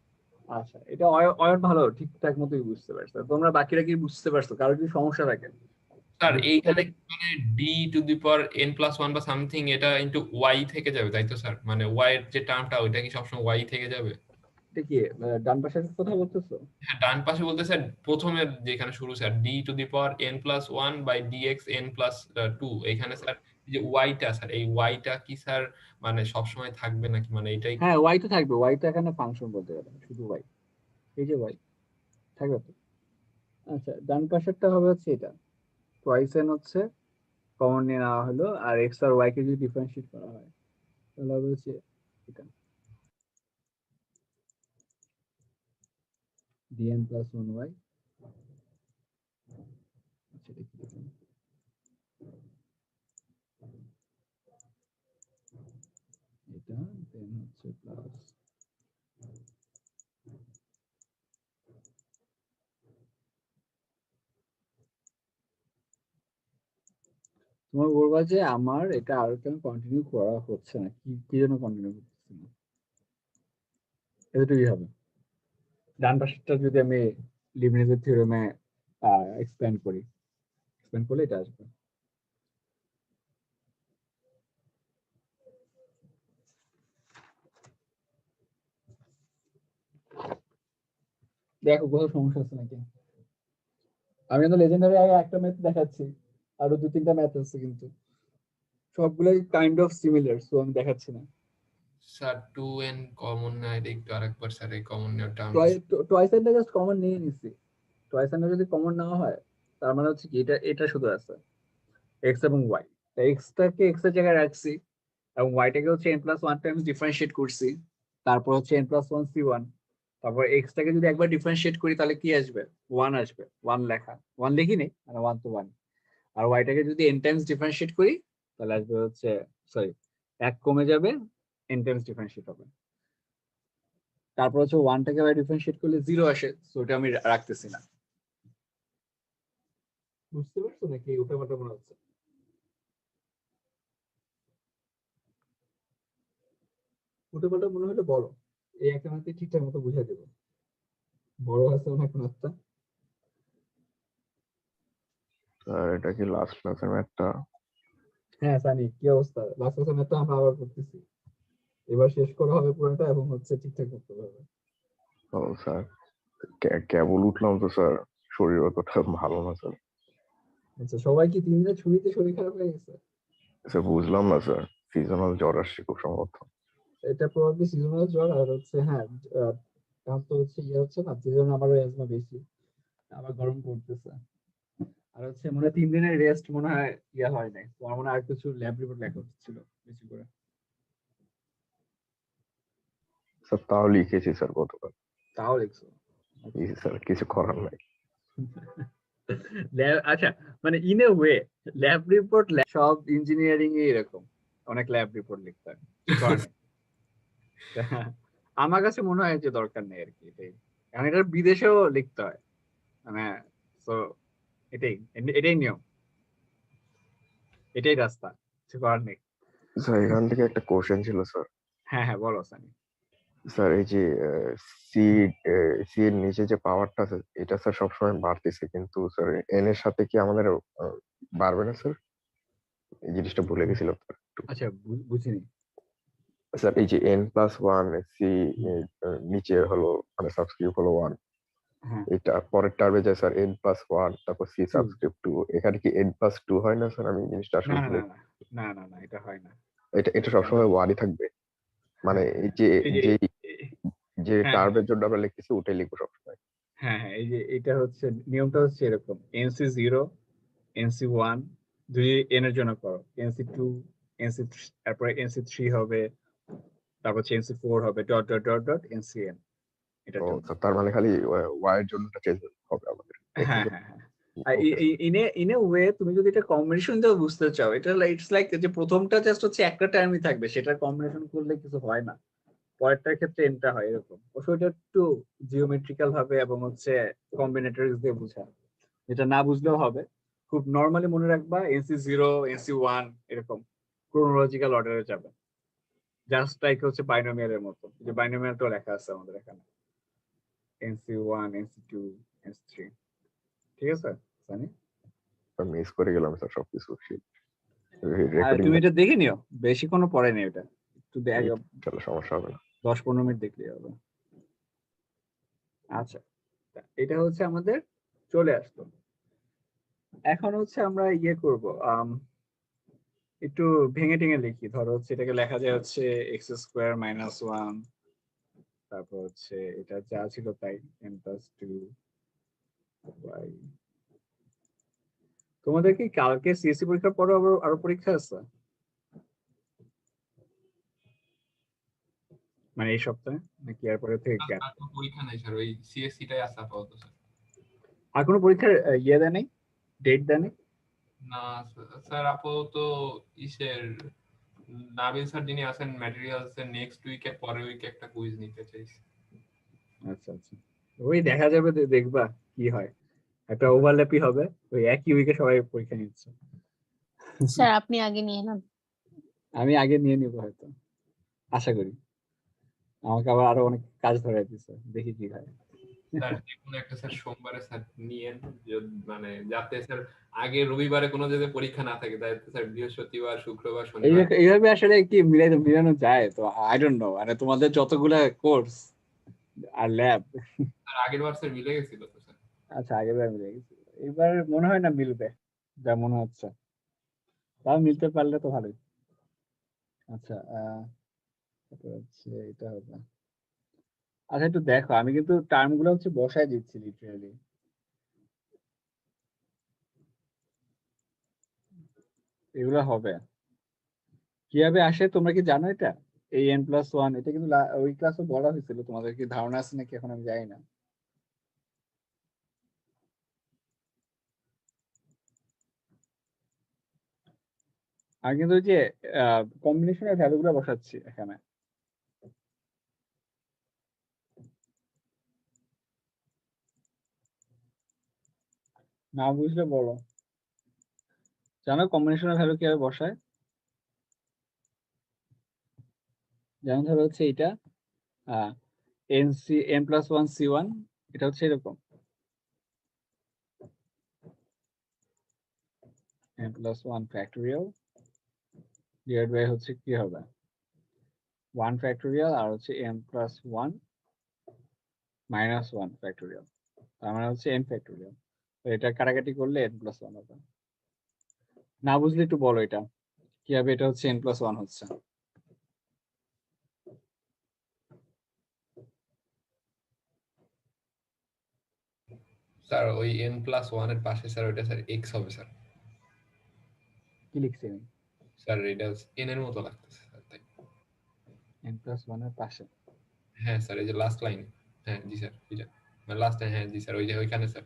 আচ্ছা, এটা অয়ন ভালো ঠিকঠাক মতোই বুঝতে পারছো। তোমরা বাকিরা কি বুঝতে পারছো? কারো যদি সমস্যা থাকে স্যার বুঝতে এইখানে পারলে। মানে d⁻n+1 বা সামথিং এটা ইনটু y থেকে যাবে, তাই তো স্যার? মানে y এর যে টার্মটা ওইটা কি সবসময় y থেকে যাবে? এটা কি ডান পাশের কথা বলতেছো? হ্যাঁ, ডান পাশে বলতে স্যার প্রথমে যেখানে শুরু স্যার d⁻n+1 বাই dxn+2, এখানে স্যার এই যে ওয়াইটা স্যার, এই ওয়াইটা কি স্যার মানে সবসময় থাকবে নাকি, মানে এটাই? হ্যাঁ, ওয়াই তো থাকবে, ওয়াই তো এখানে ফাংশন বলতে গেলে শুধু ওয়াই। এই যে ওয়াই থাকবে তো। আচ্ছা, ডান পাশেরটা হবে হচ্ছে এটা, টুয়াইস এন হচ্ছে কমন নিয়ে নেওয়া হলো, আর এক্স আর ওয়াই কে যদি ডিফারেন্সিয়েট করা হয় তাহলে হবে হচ্ছে এটা dn+1y। আচ্ছা, দেখি দেখি। এটা দেন হচ্ছে প্লাস তোমার বলবা যে আমার এটা আর কেন কন্টিনিউ করা হচ্ছে না, কি কি জন্য কন্টিনিউ করতেছি না, এতটুকুই হবে। ডান পাশেরটা যদি আমি লিবনিজের থিওরেমে এক্সপ্যান্ড করি, এক্সপ্যান্ড করলে এটা আসবে। দেখো কোথাও সমস্যা আছে নাকি। আমি কিন্তু লেজেন্ডারি আগে একটা ম্যাথ দেখাচ্ছি, আরো 2-3টা ম্যাথ আছে কিন্তু। সবগুলাই কাইন্ড অফ সিমিলার, সো আমি দেখাচ্ছি না। স্যার 2n কমন না, এটা একটু আরেকবার স্যার এই কমন নেওয়ার term. Twice and just common নিয়ে নিছি। টয়েস এন্ড যদি কমন না হয় তার মানে হচ্ছে কি এটা এটা শুধু আছে এক্স এবং ওয়াই। এক্সটাকে এক্স এর জায়গায় রাখছি এবং ওয়াইটাকে হচ্ছে n+1 টাইমস ডিফারেন্সিয়েট করছি, তারপর হচ্ছে n+1 c1, তারপর এক্সটাকে যদি একবার ডিফারেন্সিয়েট করি তাহলে কি আসবে? 1 আসবে। 1 লেখা, 1 লিখি নেই মানে 1 তো 1। আর ওয়াইটাকে যদি n টাইমস ডিফারেন্সিয়েট করি তাহলে আসবে হচ্ছে, সরি, 1 কমে যাবে, n টাইমস ডিফারেন্সিয়েট হবে। তারপর হচ্ছে 1টাকে আবার ডিফারেন্সিয়েট করলে 0 আসে, সো এটা আমি রাখতেছি না। বুঝতে পারছো নাকি উল্টাপাল্টা মনে হচ্ছে? উল্টাপাল্টা মনে হলে বলো, এই একটা মাত্র ঠিকঠাক মতো বুঝাই দেবো। বড় আছে অনেক মাত্রা। স্যার এটা কি লাস্ট ক্লাসের ম্যাথটা? হ্যাঁ সানি, কি অবস্থা? লাস্ট সেশনে তো আমরা আবার করতেছি, এবার শেষ করা হবে পুরোটা এবং হচ্ছে ঠিকঠাক করতে হবে। ও স্যার, কেবল উঠলাম তো স্যার, শরীর অতটা ভালো না স্যার। আচ্ছা, সবাই কি 3 দিনের ছুটিতে শরীর খারাপ হয়ে গেছে? স্যার বুঝলাম না স্যার, সিজনাল জ্বর আসছে খুব সম্ভবত। এটা প্রবাবলি সিজনাল জ্বর, আর হচ্ছে হ্যাঁ এখন তো হচ্ছে হচ্ছে না, যে জন্য আমারও অ্যাজমা বেশি, আবার গরম পড়তেছে। আর হচ্ছে মনে হয় 3 দিনের রেস্ট মনে হয় হয় নাই, তোমার মনে হয় আর কিছু ল্যাব রিপোর্ট লেখা ছিল বেশি করে। স্যার তাও লিখেছি স্যার গতকাল। তাও লিখছো? স্যার কিছু করার নাই। আচ্ছা, মানে in a way lab report সব ইঞ্জিনিয়ারিং এ এরকম অনেক ল্যাব রিপোর্ট লিখতে হয়। আমার কাছে মনে হয় যে দরকার নেই আর কি, এটাই। কারণ এটা বিদেশেও লিখতে হয়, মানে তো এটাই এটাই নিয়ম, এটাই রাস্তা, কিছু করার নেই। স্যার এখান থেকে একটা কোশ্চেন ছিল স্যার। হ্যাঁ হ্যাঁ, বলো সানি। স্যার এই যে সি সি এর নিচে যে পাওয়ারটা আছে এটা স্যার সবসময় বাড়তেছে, কিন্তু স্যার এন এর সাথে কি আমাদের বাড়বে না স্যার? এই জিনিসটা ভুলে গেছিলাম স্যার। আচ্ছা, বুঝিনি। স্যার এই যে n+1 সি নিচে হলো মানে সাবস্ক্রিপ্ট হলো 1, হ্যাঁ, এটা পরের টার্মে যায় স্যার n+1 তারপর সি সাবস্ক্রিপ্ট 2, এখানে কি n+2 হয় না স্যার? আমি এই জিনিসটা না আসলে না ভুলে, না না না না, এটা হয় না। এটা এটা সবসময় 1ই থাকবে, মানে এই যে এই যে যে যে হ্যাঁ টার্মের জন্য আমরা লিখতেছি ওটাই লিখবো সবসময়। হ্যাঁ হ্যাঁ, এই যে এটা হচ্ছে নিয়মটা হচ্ছে এরকম, NC0 NC1 দুই n এর জন্য করো, NC2 NC3, তারপরে NC3 হবে, তারপর হচ্ছে NC4 হবে, dot dot dot dot NCN এটার ও জন্য। স্যার তার মানে খালি y এর জন্যটা চেঞ্জ হবে আমাদের। হ্যাঁ হ্যাঁ হ্যাঁ। আর ইন এ ওয়ে তুমি যদি এটা কম্বিনেশন দিয়ে বুঝতে চাও, এটা ইটস লাইক যে প্রথমটা জাস্ট হচ্ছে একটা টার্মই থাকবে, সেটার কম্বিনেশন করলে কিছু হয় না, পরেরটার ক্ষেত্রে এনটা হয় এরকম। অবশ্য এটা একটু জিওমেট্রিক্যাল ভাবে এবং হচ্ছে কম্বিনেটরিজ দিয়ে বোঝা, যেটা না বুঝলেও হবে। খুব নর্মালি মনে রাখবা NC0 NC1 এরকম ক্রোনোলজিক্যাল অর্ডারে যাবে, জাস্ট লাইক হচ্ছে বাইনোমিয়ালের মতো, যে বাইনোমিয়ালটাও লেখা আছে আমাদের এখানে, NC1 NC2 NC3। ঠিক আছে সানি? মিস করে গেলাম স্যার সবকিছু। আর রেকর্ডিং তুমি এটা দেখে নিও, বেশি কোনো পড়ে নেই, এটা একটু চলে, সমস্যা হবে না। 10-15 মিনিট দেখলেই হবে। আচ্ছা, এটা হচ্ছে আমাদের চলে আসলো। এখন হচ্ছে আমরা ইয়ে করব, একটু ভেঙে টেঙে লিখি। ধরো হচ্ছে এটাকে লেখা যায় হচ্ছে x² - 1, তারপর হচ্ছে এটা যা ছিল তাই n+2y। তোমাদের কি কালকে সিএসসি পরীক্ষার পরে আরো পরীক্ষা আছে, মানে এই সপ্তাহে, নাকি আর পরে থেকে গ্যাপ? আর কোনো পরীক্ষা নাই স্যার, ওই সিএসসি টাই আছে আপাতত স্যার। আর কোনো পরীক্ষার ইয়ে দেয় নাই, ডেট দেয় নাই? না স্যার, আপাতত ইসের নাবিল স্যার যিনি আছেন ম্যাটেরিয়ালস এর নেক্সট উইকে পরের উইকে একটা কুইজ নিতে চাইছি। আচ্ছা আচ্ছা, ওই দেখা যাবে, দেখবা কি হয়, একটা ওভারল্যাপই হবে, ওই একই উইকে সবাই পরীক্ষা নিচ্ছে। স্যার আপনি আগে নিয়ে নেন। আমি আগে নিয়ে নিবো হয়তো, আশা করি। আমাকে আবার আরো অনেক কাজ ধরাই দিচ্ছে, দেখি কি হয়। স্যার যেকোনো একটা স্যার সোমবারে স্যার নিয়েন, মানে যাতে স্যার আগে রবিবারে কোনো যাতে পরীক্ষা না থাকে, তাই স্যার বৃহস্পতিবার শুক্রবার শনিবার। এইভাবে আসলে কি মিলানো যায় তো? আই ডোন্ট নো, মানে তোমাদের যতগুলা কোর্স আর ল্যাব। স্যার আগের বার স্যার মিলে গেছিল তো স্যার। আচ্ছা, আগের বার মিলে গেছিল, এবার মনে হয় না মিলবে, যা মনে হচ্ছে। তাও মিলতে পারলে তো ভালোই। আচ্ছা তারপর হচ্ছে এটা হবে। আচ্ছা একটু দেখো, আমি কিন্তু টার্ম গুলো হচ্ছে বসায় দিচ্ছি লিটারালি। এগুলো হবে কিভাবে আসে তোমরা কি জানো এটা? এই n+1 এটা কিন্তু ওই ক্লাসে বলা হয়েছিল, তোমাদের কি ধারণা আছে নাকি এখন আমি জানি না। আমি কিন্তু ওই যে কম্বিনেশনের ভ্যালু গুলো বসাচ্ছি এখানে। না বুঝলে বলো। জানো কম্বিনেশনের ভ্যালু কিভাবে বসায়? যেমন ধরো হচ্ছে এটা n+1 c1, এটা হচ্ছে এরকম n+1 ফ্যাক্টোরিয়াল ডিভাইড বাই হচ্ছে কি হবে 1 ফ্যাক্টোরিয়াল আর হচ্ছে n+1 -1 ফ্যাক্টোরিয়াল, তার মানে হচ্ছে n ফ্যাক্টোরিয়াল। তো এটা কাটাকাটি করলে n+1 হবে। না বুঝলে একটু বলো এটা কিভাবে এটা হচ্ছে n+1 হচ্ছে। স্যার ওই n+1 এর পাশে স্যার ওইটা স্যার x হবে স্যার। কি লিখছি আমি? স্যার এটা n এর মতো লাগতেছে স্যার তাই। n+1 এর পাশে হ্যাঁ স্যার এই যে লাস্ট লাইন। হ্যাঁ জি স্যার এটা মানে লাস্ট হ্যাঁ জি স্যার ওই যে ওইখানে স্যার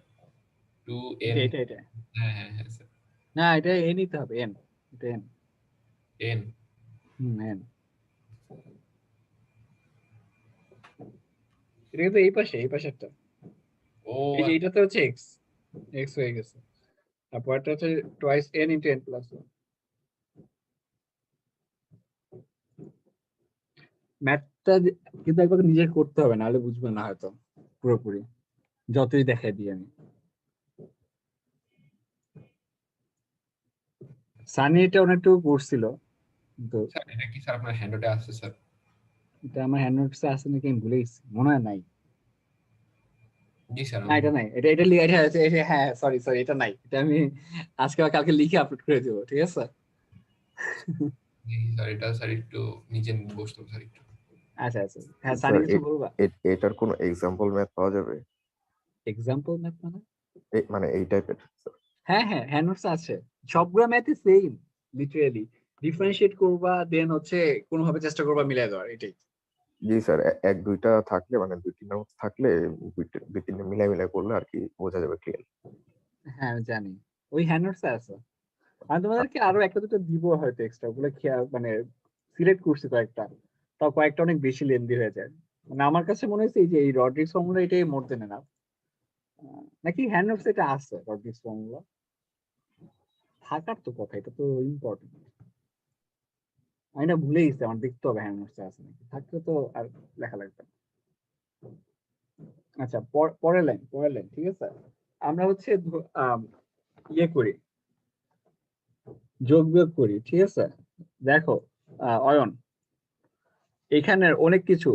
2n। এটা হ্যাঁ হ্যাঁ হ্যাঁ স্যার না, এটা n নিতে হবে n, এটা n। n। n এটা কিন্তু এই পাশে একটা, ও এই যে আচ্ছা। এটাতে হচ্ছে x হয়ে গেছে, তারপর এটা হচ্ছে টুয়াইস n ইনটু n+1। ম্যাথটা কিন্তু একবার নিজে করতে হবে, নাহলে বুঝবে না হয়তো পুরোপুরি, যতই দেখাই দিই আমি। সানি এটা অনেকটুকু করছিল, কিন্তু স্যার এটা কি স্যার আপনার হ্যান্ডআউটে আছে স্যার? এটা আমার হ্যান্ড নোটসে আছে নাকি আমি ভুলে গেছি, মনে হয় নাই। জি স্যার না এটা নাই, হ্যাঁ সরি এটা নাই, এটা আমি আজকে বা কালকে লিখে আপলোড করে দেবো, ঠিক আছে? জি স্যার এটা স্যার একটু নিচে বসতো স্যার একটু। আচ্ছা হ্যাঁ সানি স্যার কিছু বলবা? এটার কোনো এক্সাম্পল ম্যাথ পাওয়া যাবে? এক্সাম্পল ম্যাথ মানে? মানে এই টাইপের? হ্যাঁ হ্যান্ড নোটস আছে, সবগুলো ম্যাথই সেম লিটারালি। ডিফারেন্সিয়েট করবা, দেন হচ্ছে কোনোভাবে চেষ্টা করবা মিলাই দেওয়ার, এটাই। জি স্যার, এক দুইটা থাকলে মানে দুই তিনটা নোটস থাকলে দুই তিনটা মিলাই করলে আর কি বোঝা যাবে ক্লিয়ার। হ্যাঁ আমি জানি, ওই হ্যান্ড নোটসে আছে। আমি তোমাদেরকে আরো একটা দুটো দিব হয়তো এক্সট্রা, ওগুলো খেয়াল মানে সিলেক্ট করছি কয়েকটা, তাও কয়েকটা অনেক বেশি লেন্দি হয়ে যায়। মানে আমার কাছে মনে হচ্ছে এই যে এই রড্রিক্স ফর্মুলা এটাই মোর দেন এনাফ, নাকি হ্যান্ড নোটস এটা আছে রড্রিক্স ফর্মুলা থাকার তো কথা, এটা তো ইম্পর্টেন্ট। আমি না ভুলে গেছি, আমার দেখতে হবে হ্যান্ড নোটসে আছে নাকি, থাকলে তো আর লেখা লাগবে না। আচ্ছা পরের লাইন ঠিক আছে। আমরা হচ্ছে ইয়ে করি, যোগ বিয়োগ করি, ঠিক আছে? দেখো অয়ন, এখানের অনেক কিছু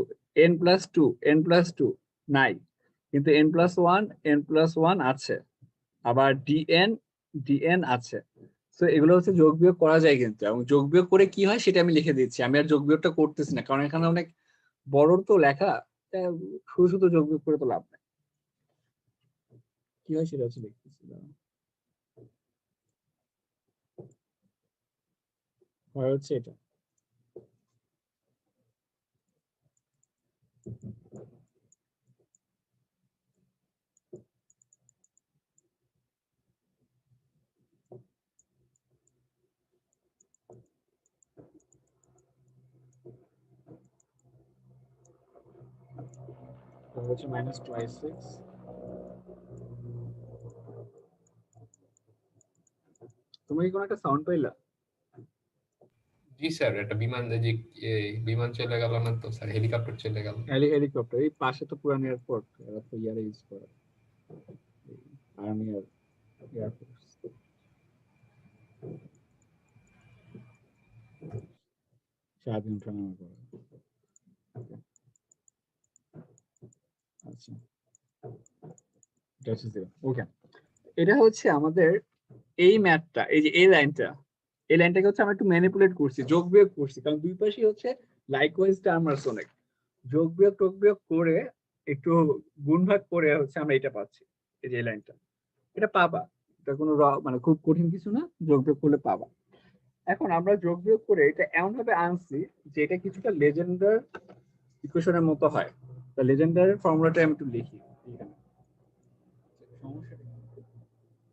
n+2 নাই, কিন্তু n+1 আছে, আবার dn আছে। তো এগুলো হচ্ছে যোগ বিয়োগ করা যায় কিন্তু, এবং যোগ বিয়োগ করে কি হয় সেটা আমি লিখে দিচ্ছি। আমি আর যোগ বিয়োগটা করতেছি না, কারণ এখানে অনেক বড় তো লেখা, তাই শুধু যোগ বিয়োগ করে তো লাভ নাই। কি হয় সেটা হচ্ছে লিখতেছি, হয় হচ্ছে এটা। হচ্ছে -2/6। তুমি কি কোনো একটা সাউন্ড পাইলা? জি স্যার একটা বিমান যে বিমান চলে গেল না তো স্যার, হেলিকপ্টার চলে গেল। হেলিকপ্টার, এই পাশে তো পুরান এয়ারপোর্ট, এরা তো ইয়ারে ইউজ করে, আর্মি আর এয়ারফোর্স। স্বাধীন ওঠানামা করে। আচ্ছা এটা হচ্ছে 0। ওকে, এটা হচ্ছে আমাদের এই ম্যাথটা, এই যে এই লাইনটা, এই লাইনটাকে হচ্ছে আমরা একটু ম্যানিপুলেট করছি, যোগ বিয়োগ করছি, কারণ দুই পাশেই হচ্ছে লাইকওয়াইজ টার্মার্স অনেক, যোগ বিয়োগ টোগ বিয়োগ করে একটু গুণ ভাগ করে হচ্ছে আমরা এটা পাচ্ছি। এই যে এই লাইনটা, এটা পাবা, এটা কোনো মানে খুব কঠিন কিছু না, যোগ বিয়োগ করলে পাবা। এখন আমরা যোগ বিয়োগ করে এটা এমন ভাবে আনছি যে এটা কিছুটা লেজেন্ডার ইকুয়েশনের মতো হয়। তা লেজেন্ডারের ফর্মুলাটা আমি একটু লিখি এখানে। সমস্যাটা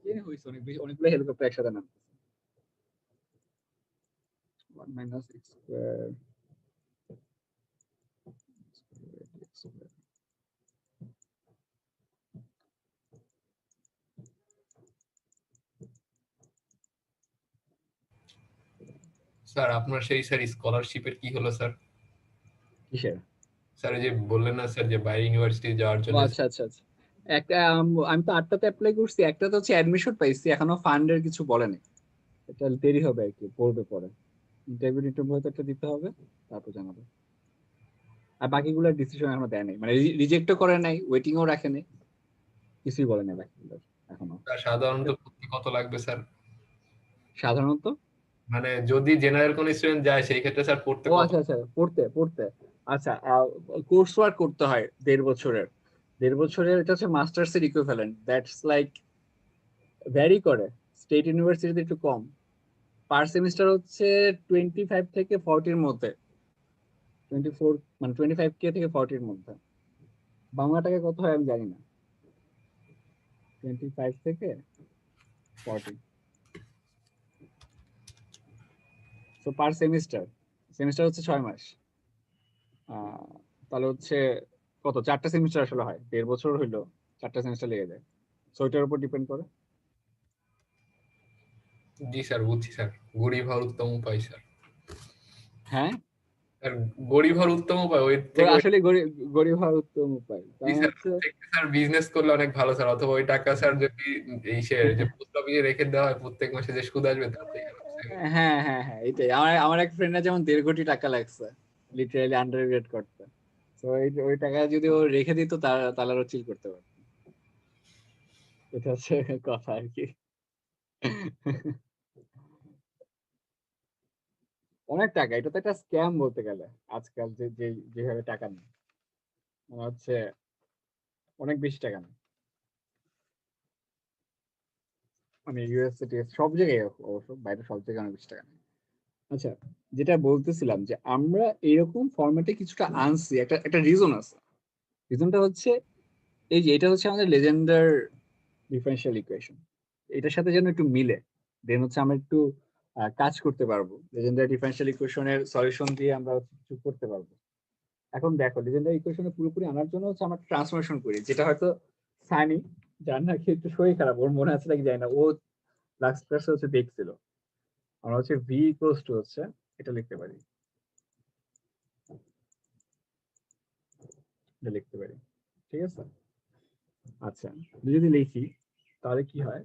কি হইছে, অনেক বেশি অনেকগুলো হেলিকপ্টার একসাথে নামতেছে। 1 minus x square x square. Sir আপনার সেই স্যার স্কলারশিপের কি হলো স্যার? কিসের? স্যার এই যে বললেন না স্যার যে বাইরে ইউনিভার্সিটি যাওয়ার ও জন্য আচ্ছা আচ্ছা আচ্ছা, একটা আমি তো 8টাতে অ্যাপ্লাই করছি, একটাতে হচ্ছে অ্যাডমিশন পাইছি, এখনো ফান্ডের কিছু বলেনি, এটা দেরি হবে আর কি, পড়বে পরে, ইন্টারভিউ টিন্টারভিউ একটা দিতে হবে, তারপর জানাবে। আর বাকিগুলোর ডিসিশন এখনো দেয় নাই, মানে রিজেক্টও করে নাই, ওয়েটিংও রাখে নাই, কিছুই বলে নাই বাকিগুলোর এখনো। স্যার সাধারণত পড়তে কত লাগবে স্যার? সাধারণত মানে যদি জেনারেল কোন স্টুডেন্ট যায় সেই ক্ষেত্রে স্যার পড়তে ও কত? আচ্ছা আচ্ছা, পড়তে পড়তে আচ্ছা, কোর্স ওয়ার্ক করতে হয় 1.5 বছরের, এটা হচ্ছে মাস্টার্স এর ইকুইভ্যালেন্ট, দ্যাটস লাইক ভ্যারি করে, স্টেট ইউনিভার্সিটিতে একটু কম, পার সেমিস্টার হচ্ছে 25 থেকে 40-র মধ্যে, 24 মানে 25K থেকে 40-র মধ্যে। বাংলা টাকা কত হয় আমি জানি না, 25 থেকে 40, তো পার সেমিস্টার, সেমিস্টার হচ্ছে 6 মাস, তাহলে হচ্ছে কত, 4টা সেমিস্টার আসলে হয়, 1.5 বছর হইলো 4টা সেমিস্টার লেগে যায়, সো এটার উপর ডিপেন্ড করে। জি স্যার বুঝছি স্যার, গরিব হওয়ার উত্তম উপায় স্যার। হ্যাঁ, স্যার গরিব হওয়ার উত্তম উপায় ওই থেকে আসলে গরিব গরিব হওয়ার উত্তম উপায়, জি কারণ স্যার হচ্ছে স্যার বিজনেস করলে অনেক ভালো স্যার, অথবা ওই টাকা স্যার যদি এই শেয়ার যে পোস্ট অফিসে রেখে দেওয়া হয় প্রত্যেক মাসে যে সুদ আসবে তার থেকে হ্যাঁ হ্যাঁ হ্যাঁ, এটাই, আমার এক ফ্রেন্ডের যেমন 1.5 কোটি টাকা লাগছে লিটারালি আন্ডার করতে, তো ওই টাকা যদি ও রেখে দিত তাহলে আরো চিল করতে পারতো, এটা হচ্ছে কথা আর কি। অনেক টাকা, এটা তো একটা স্ক্যাম বলতে গেলে, আজকাল যেভাবে টাকা নেয়, মানে হচ্ছে অনেক বেশি টাকা নেয়, মানে ইউএসএ সব জায়গায়, অবশ্য বাইরে সব জায়গায় অনেক বেশি টাকা নেয়। আচ্ছা, যেটা বলতেছিলাম যে আমরা এরকম ফরম্যাটে কিছুটা আনছি, একটা একটা রিজন আছে, রিজনটা হচ্ছে এই যে এটা হচ্ছে আমাদের লেজেন্ডার ডিফারেনশিয়াল ইকুয়েশন, এটার সাথে যেন একটু মিলে, দেন হচ্ছে আমরা একটু কাজ করতে পারবো, লেজেন্ডার ডিফারেনশিয়াল ইকুয়েশনের সলিউশন দিয়ে আমরা কিছু করতে পারবো। এখন দেখো, লেজেন্ডার ইকুয়েশনে পুরোপুরি আনার জন্য হচ্ছে আমরা ট্রান্সফরমেশন করি, যেটা হয়তো সানি, যার নাকি একটু শরীর খারাপ, ওর মনে আছে নাকি যায় না, ও লাস্ট ক্লাসে হচ্ছে দেখছিল, আমরা হচ্ছে ভি ইকুয়ালস টু হচ্ছে এটা লিখতে পারি, এটা লিখতে পারি, ঠিক আছে। আচ্ছা, যদি লিখি তাহলে কি হয়,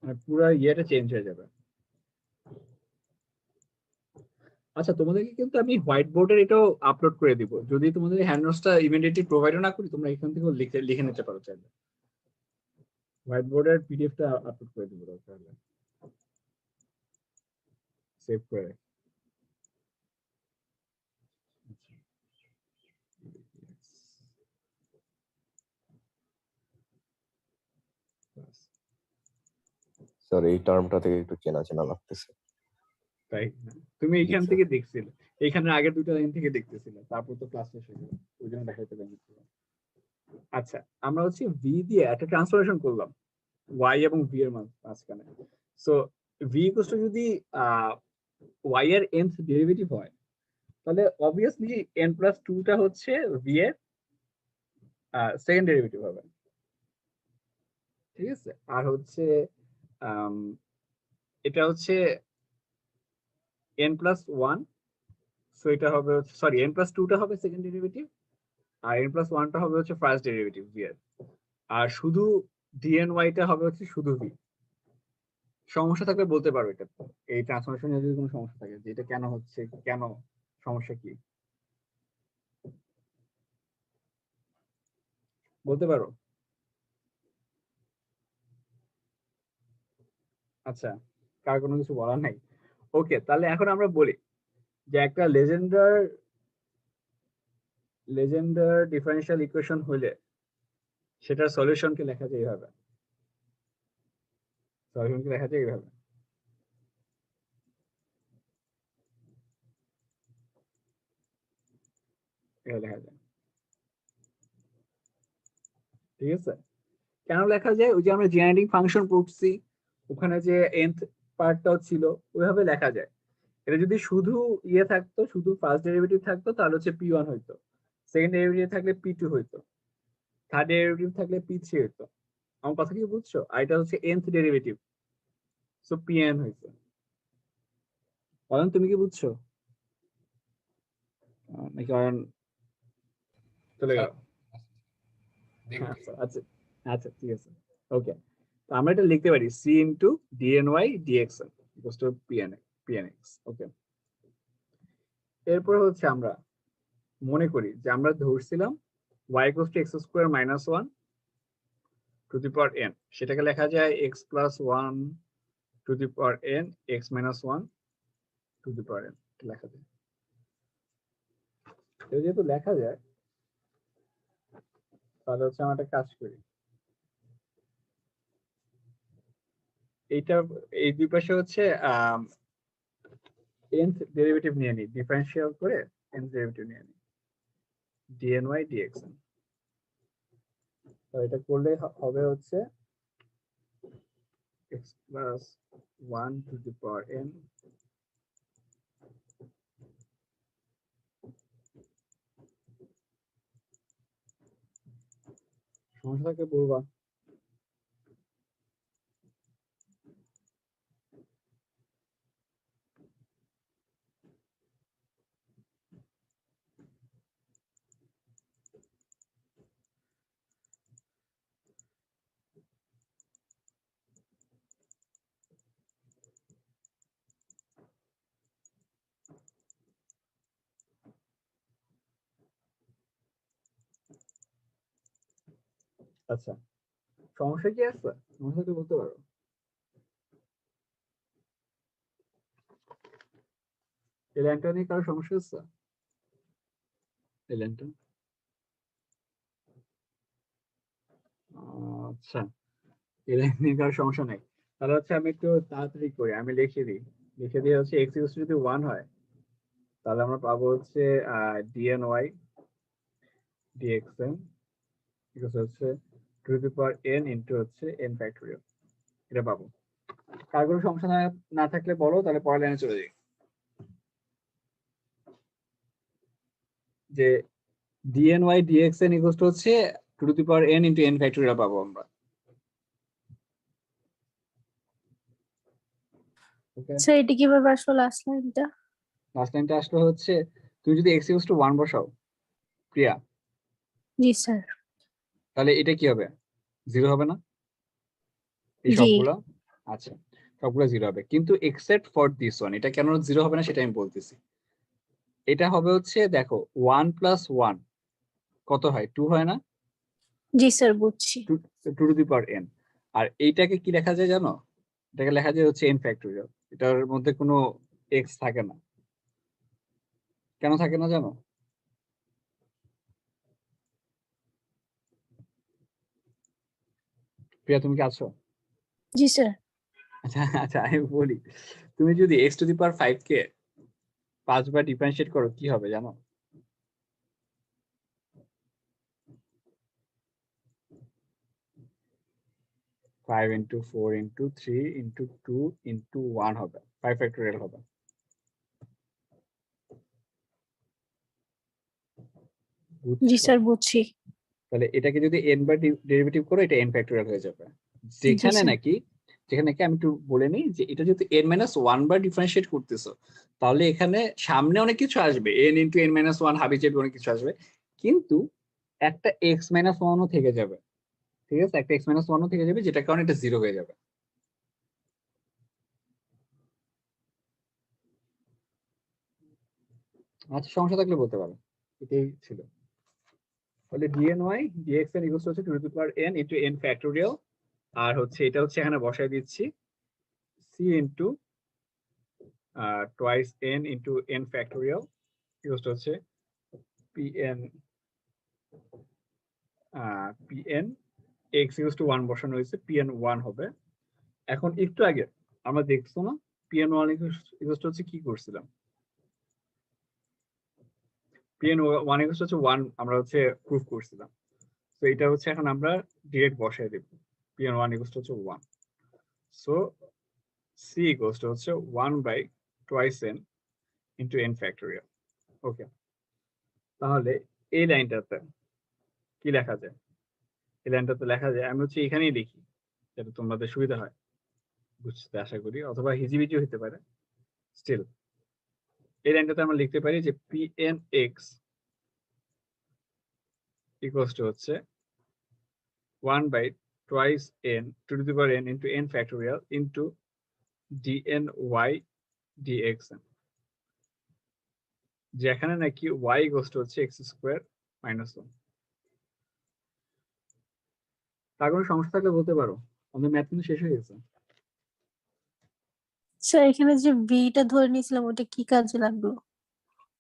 মানে পুরো ইয়েটা চেঞ্জ হয়ে যাবে। আচ্ছা, তোমাদেরকে কিন্তু আমি হোয়াইট বোর্ডের এটাও আপলোড করে দিব, যদি তোমাদের হ্যান্ড নোটসটা ইমিডিয়েটলি প্রোভাইড না করি, তোমরা এখান থেকে লিখে লিখে নিতে পারো চাইলে, হোয়াইট বোর্ডের পিডিএফটা আপলোড করে দিব, তাহলে সেভ করে। স্যার এই টার্মটা থেকে একটু চেনা চেনা লাগতেছে। তাই না? তুমি জি এখান স্যার। থেকে দেখছিলে, এইখানে আগের 2টা লাইন থেকে দেখতেছিলে, তারপর তো ক্লাস শেষ হয়ে গেল, ওই জন্য দেখাইতে পারিনি। আচ্ছা, আমরা হচ্ছে ভি দিয়ে একটা ট্রান্সফরমেশন করলাম ওয়াই এবং ভি এর মাঝখানে, সো ভি ইকুয়ালস টু যদি ওয়াই এর nth ডেরিভেটিভ হয়, তাহলে অবভিয়াসলি n+2 টা হচ্ছে ভি এর সেকেন্ড ডেরিভেটিভ হবে, ঠিক আছে। আর হচ্ছে আম, এটা হচ্ছে n+1, সো এটা হবে, সরি, n+2 টা হবে সেকেন্ড ডেরিভেটিভ, আর n+1 টা হবে হচ্ছে ফার্স্ট ডেরিভেটিভ ভি এর, আর শুধু dny টা হবে হচ্ছে শুধু ভি। সমস্যা থাকলে বলতে পারো, এটা এই ট্রান্সফরমেশনে যদি কোনো সমস্যা থাকে, যে এটা কেন হচ্ছে, কেন, সমস্যা কি বলতে পারো। আচ্ছা, কার কোনো কিছু বলার নাই? ওকে, তাহলে এখন আমরা বলি যে একটা লেজেন্ডার ডিফারেনশিয়াল ইকুয়েশন হলে সেটার সলিউশনকে লেখা যায় এইভাবে। সলিউশনকে লেখা যায় এইভাবে। এটা লেখা যায়, ঠিক আছে? কেন লেখা যায়? ওই যে আমরা জেনারেটিং ফাংশন পড়ছি, ওখানে যে nth পার্টটাও ছিল, ওইভাবে লেখা যায়। এটা যদি শুধু ইয়ে থাকতো, শুধু ফার্স্ট ডেরিভেটিভ থাকতো, তাহলে হচ্ছে p1 হইতো, সেকেন্ড ডেরিভেটিভ থাকলে p2 হইতো, থার্ড ডেরিভেটিভ থাকলে p3 হইতো। আমার কথা কি বুঝছো? আর এটা হচ্ছে nth ডেরিভেটিভ, সো pn হইতো। অয়ন তুমি কি বুঝছো? নাকি অয়ন চলে গেল? দেখতেছি। আচ্ছা আচ্ছা, ঠিক আছে, ওকে। তো আমরা এটা লিখতে পারি c into dny dxn equals to pnx। ওকে, এরপর হচ্ছে আমরা মনে করি যে আমরা ধরছিলাম y equals to x square minus 1 to the power n, সেটাকে লেখা যায় x plus 1 to the power n x minus 1 to the power n লেখা যায়। এটা যেহেতু লেখা যায়, তাহলে হচ্ছে আমরা একটা কাজ করি, এইটা এই দুই পাশে হচ্ছে nth ডেরিভেটিভ নিয়ে নিই, ডিফারেন্সিয়াল করে nth ডেরিভেটিভ নিয়ে নিই dny dxn। তো এটা করলে হবে হচ্ছে x plus 1 to the power n সমস্যাটাকে বলবা। আচ্ছা, সমস্যা কি আছে? সমস্যা তো বলতে পারো। এই লাইনটা নিয়ে কারো সমস্যা আছে? এই লাইনটা, আচ্ছা, এই লাইন নিয়ে কারো সমস্যা নাই। তাহলে হচ্ছে আমি একটু তাড়াতাড়ি করি, আমি লিখে দিয়ে হচ্ছে x ইকুয়াল টু যদি 1 হয়, তাহলে আমরা পাবো হচ্ছে dny dxn ইকুয়াল হচ্ছে two the power n into হচ্ছে n ফ্যাক্টরিয়াল, এটা পাবো। কার কোনো সমস্যা না থাকলে বলো, তাহলে পরের লাইনে চলে যাই। যে dny dxn ইকুয়াল টু হচ্ছে two the power n into n factorial পাবো আমরা। ওকে, স্যার এটা কিভাবে আসলো লাস্ট লাইনটা? লাস্ট লাইনটা আসলে হচ্ছে তুমি যদি x ইকুয়াল টু 1 বসাও প্রিয়া, জি স্যার। তাহলে এটা কি হবে? 0 হবে না? এই জি। সবগুলা, আচ্ছা, সবগুলো 0 হবে, কিন্তু এক্সেপ্ট ফর দিস ওয়ান। এটা কেন 0 হবে না সেটা আমি বলতেছি। এটা হবে হচ্ছে, দেখো 1 প্লাস 1 কত হয়? 2 হয় না? জি স্যার বুঝছি। 2 টু দি পাওয়ার n। আর এইটাকে কি লেখা যায় জানো? এটাকে লেখা যায় হচ্ছে n ফ্যাক্টরিয়াল। এটার মধ্যে কোনো x থাকে না। কেন থাকে না জানো? প্রিয়া তুমি কি আছো? জি স্যার। আচ্ছা আচ্ছা, আমি বলি, তুমি যদি x two the power 5 K 5 bar differentiate করো কি হবে জানো? Five into 4 into 3 into 2 into 1 হবে, 5 ফ্যাক্টরিয়াল হবে। জি বুঝছো? স্যার বুঝছি। তাহলে এটাকে যদি n বার ডেরিভেটিভ করো, এটা n ফ্যাক্টরিয়াল হয়ে যাবে। জি যেখানে স্যার। নাকি আমি একটু বলে নিই যে এটা যদি n মাইনাস 1 বার ডিফারেন্সিয়েট করতেছো, তাহলে এখানে সামনে অনেক কিছু আসবে, n ইন্টু n মাইনাস 1 হাবি চেপে অনেক কিছু আসবে, কিন্তু একটা x মাইনাস 1ও থেকে যাবে। ঠিক আছে, একটা x মাইনাস 1ও থেকে যাবে, যেটার কারণে এটা 0 হয়ে যাবে। আচ্ছা, সমস্যা থাকলে বলতে পারো। এটাই ছিল। তাহলে dny dxn ইকুয়ালস হচ্ছে to to the power n into n factorial, আর হচ্ছে এটা হচ্ছে এখানে বসাই দিচ্ছি c into twice n into n factorial equals to হচ্ছে pn pn x equals to 1 বসানো হয়েছে pn 1 হবে। এখন একটু আগে আমরা দেখছো না pn 1 equals to হচ্ছে কি করছিলাম, pn 1 equals to হচ্ছে 1 আমরা হচ্ছে প্রুফ করছিলাম। তো এটা হচ্ছে এখন আমরা ডিরেক্ট বসাই দেব pn 1 equals to হচ্ছে 1, সো c equals to হচ্ছে 1 by twice n into n factorial। ওকে, তাহলে এই লাইনটাতে কি লেখা যায়? এই লাইনটাতে লেখা যায়, আমি হচ্ছে এখানেই লিখি যাতে তোমাদের সুবিধা হয় বুঝতে আশা করি, অথবা হিজিবিজি হতে পারে। স্টিল এই লাইনটাতে আমরা লিখতে পারি যে pn x equals to হচ্ছে 1 by twice n to the power n into n factorial into dny dxn, যেখানে নাকি y equals to হচ্ছে x square minus 1। তার কোনো সমস্যা থাকলে বলতে পারো, আমাদের ম্যাথ কিন্তু শেষ হয়ে গেছে। স্যার এখানে যে ভিটা ধরে নিয়েছিলাম ওটা কি কাজে লাগলো?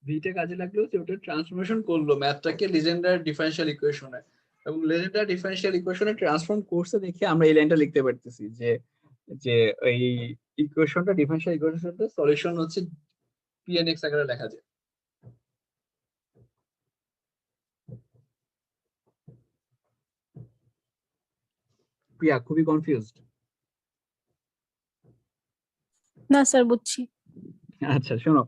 ভিটা কাজে লাগলো যে ওটা ট্রান্সফরমেশন করলো ম্যাথটাকে লিজেন্ডার ডিফারেনশিয়াল ইকুয়েশনে, এবং লিজেন্ডার ডিফারেনশিয়াল ইকুয়েশনে ট্রান্সফর্ম করছে দেখে আমরা এই লাইনটা লিখতে পারতেছি যে যে এই ইকুয়েশনটা ডিফারেনশিয়াল ইকুয়েশনটা সলিউশন হচ্ছে pnx আকারে লেখা যায়। প্রিয়া খুবই কনফিউজড? না স্যার বুঝছি। আচ্ছা শোনো,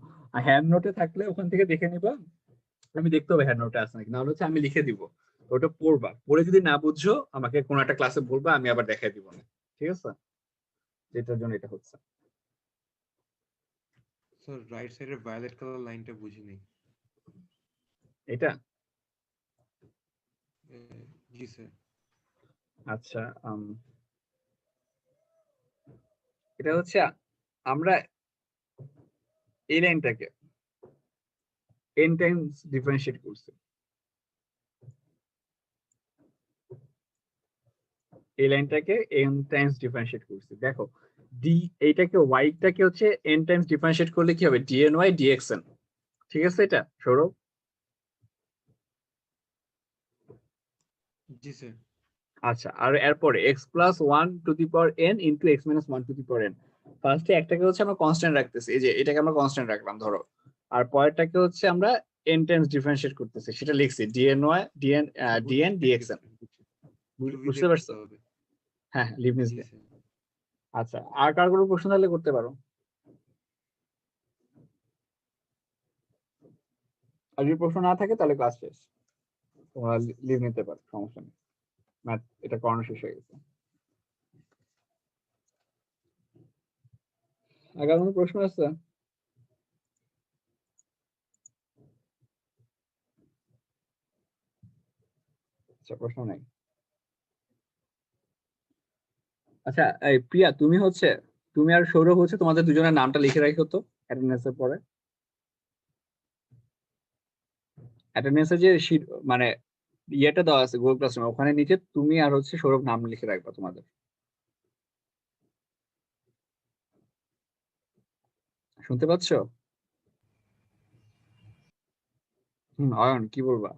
হ্যান্ড নোটে থাকলে ওখান থেকে দেখে নিবা, আমি দেখতে হবে হ্যান্ড নোটে আছে নাকি, নাহলে হচ্ছে আমি লিখে দিব, ওটা পড়বা, পড়ে যদি না বুঝছো আমাকে কোন একটা ক্লাসে বলবা, আমি আবার দেখাই দিব না, ঠিক আছে? যেটার জন্য এটা হচ্ছে। স্যার রাইট সাইডের ভায়োলেট কালার লাইনটা বুঝিনি। এটা জি স্যার। আচ্ছা এটা হচ্ছে আমরা এই লাইনটাকে n টাইমস ডিফারেন্সিয়েট করছি, এই লাইনটাকে n টাইমস ডিফারেন্সিয়েট করছি। দেখো ডি এইটাকে y টাকে হচ্ছে n টাইমস ডিফারেন্সিয়েট করলে কি হবে, dny dxn, ঠিক আছে? এটা সৌরভ? জি স্যার। আচ্ছা, আর এরপরে x plus 1 to the power n into x minus 1 to the power n, ফার্স্টে একটাকে হচ্ছে আমরা কনস্ট্যান্ট রাখতেছি, এই যে এটাকে আমরা কনস্ট্যান্ট রাখলাম ধরো, আর পরেরটাকে হচ্ছে আমরা n টাইমস ডিফারেন্সিয়েট করতেছি, সেটা লিখছি dny dn dxn। বুঝতে পারছো? হ্যাঁ লিবনিজ জি দিয়ে। স্যার। আচ্ছা, আর কার কোনো প্রশ্ন থাকলে করতে পারো, আর যদি প্রশ্ন না থাকে তাহলে ক্লাস শেষ, তোমরা লিভ নিতে পারো, সমস্যা নেই, ম্যাথ এটা করানো শেষ হয়ে গেছে। আগার কোনো প্রশ্ন আছে? আচ্ছা প্রশ্ন নাই। আচ্ছা এই প্রিয়া তুমি হচ্ছে, তুমি আর সৌরভ হচ্ছে তোমাদের দুজনের নামটা লিখে রাখো তো অ্যাটেন্ডেন্সের পরে, অ্যাটেন্ডেন্সের যে শীট মানে ইয়েটা দেওয়া আছে গুগল ক্লাসরুমে, ওখানে নিচে তুমি আর হচ্ছে সৌরভ নাম লিখে রাখবা তোমাদের। শুনতে পাচ্ছ? অয়ন কি বলবা?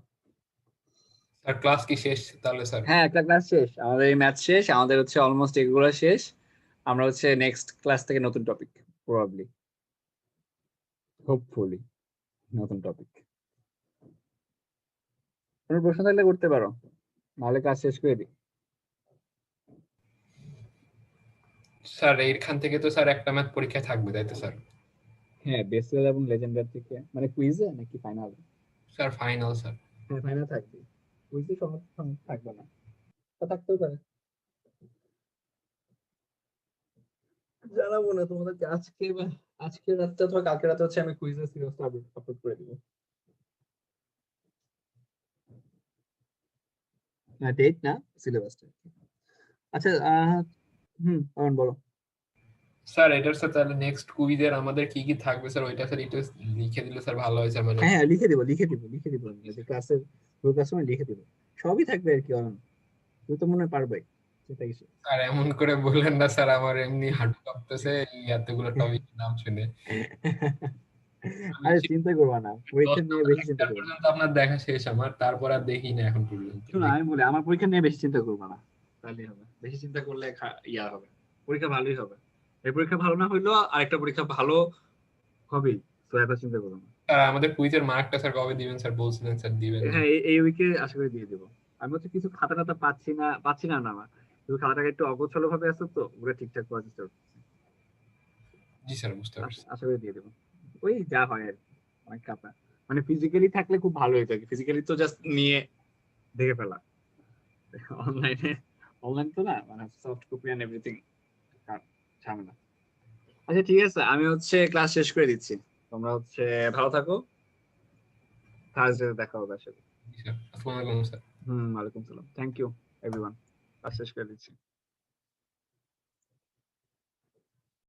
স্যার ক্লাস কি শেষ তাহলে স্যার? হ্যাঁ একটা ক্লাস শেষ, আমাদের এই ম্যাথ শেষ, আমাদের হচ্ছে অলমোস্ট এগুলো শেষ, আমরা হচ্ছে নেক্সট ক্লাস থেকে নতুন টপিক, প্রবাবলি হোপফুলি নতুন টপিক। কোনো প্রশ্ন থাকলে করতে পারো, নাহলে কাজ শেষ করে দিই। স্যার এইখান থেকে তো স্যার একটা ম্যাথ পরীক্ষা থাকবে তাই তো স্যার? হ্যাঁ বেসিক এবং লেজেন্ডার থেকে, মানে কুইজে নাকি ফাইনাল? Sir final sir. হ্যাঁ ফাইনাল থাকবে, কুইজে সমস্যা থাকবে না, তা থাকতেও পারে, জানাবো না তোমাদেরকে আজকে বা আজকে রাতে অথবা কালকে রাতে হচ্ছে আমি কুইজের সিরিয়াসটা আপলোড করে দিব। না ডেট না, সিলেবাসটা। আচ্ছা অয়ন বলো। স্যার এটার স্যার তাহলে নেক্সট কুইজের আমাদের কি কি থাকবে স্যার, ওইটা স্যার একটু লিখে দিলে স্যার ভালো হয় স্যার। মানে হ্যাঁ লিখে দিব ক্লাসের ক্লাসরুমে লিখে দিব, সবই থাকবে আর কি অয়ন, তুই তো মনে হয় পারবে। চিন্তা কিসে? স্যার এমন করে বললেন না স্যার, আমার এমনি হাঁটু কাঁপতেছে এই এতগুলো টপিক নাম শুনে। আরে চিন্তা করবা না, পরীক্ষা 10টা নিয়ে বেশি চিন্তা লেকচার করবা না। পর্যন্ত আপনার দেখা শেষ আমার, তারপর আর দেখি না এখন পর্যন্ত। শোনো আমি বলি, আমার পরীক্ষা নিয়ে বেশি চিন্তা করবা না, তাহলেই হবে। বেশি চিন্তা করলে ইয়া হবে, পরীক্ষা ভালোই হবে। এই পরীক্ষা ভালো না হইলেও আরেকটা পরীক্ষা ভালো হবেই, তো এত চিন্তা করো না। স্যার আমাদের কুইজের মার্কটা স্যার কবে দিবেন স্যার? বলছিলেন স্যার দিবেন না। হ্যাঁ এই উইকে আশা করি দিয়ে দেবো। আমি হচ্ছে কিছু খাতা টাতা পাচ্ছি না আমার, কিন্তু খাতাটাকে একটু অগোছালো ভাবে আছে তো, ওগুলো ঠিকঠাক করার চেষ্টা করছি। জি স্যার বুঝতে পারছি। আশা করি দিয়ে দেবো। ওই যা হয় আর কি, অনেক খাতা মানে ফিজিক্যালি থাকলে খুব ভালো হতো। ফিজিক্যালি তো জাস্ট নিয়ে দেখে ফেলা, অনলাইন তো না, মানে সফট কপি এন্ড এভরিথিং ঝামেলা। আচ্ছা ঠিক আছে, আমি হচ্ছে ক্লাস শেষ করে দিচ্ছি, তোমরা হচ্ছে ভালো থাকো, থার্সডে দেখা হবে আশা করি। জি স্যার, আসসালামু আলাইকুম স্যার। ওয়ালাইকুম সালাম, থ্যাংক ইউ এভরিওয়ান, ক্লাস শেষ করে দিচ্ছি।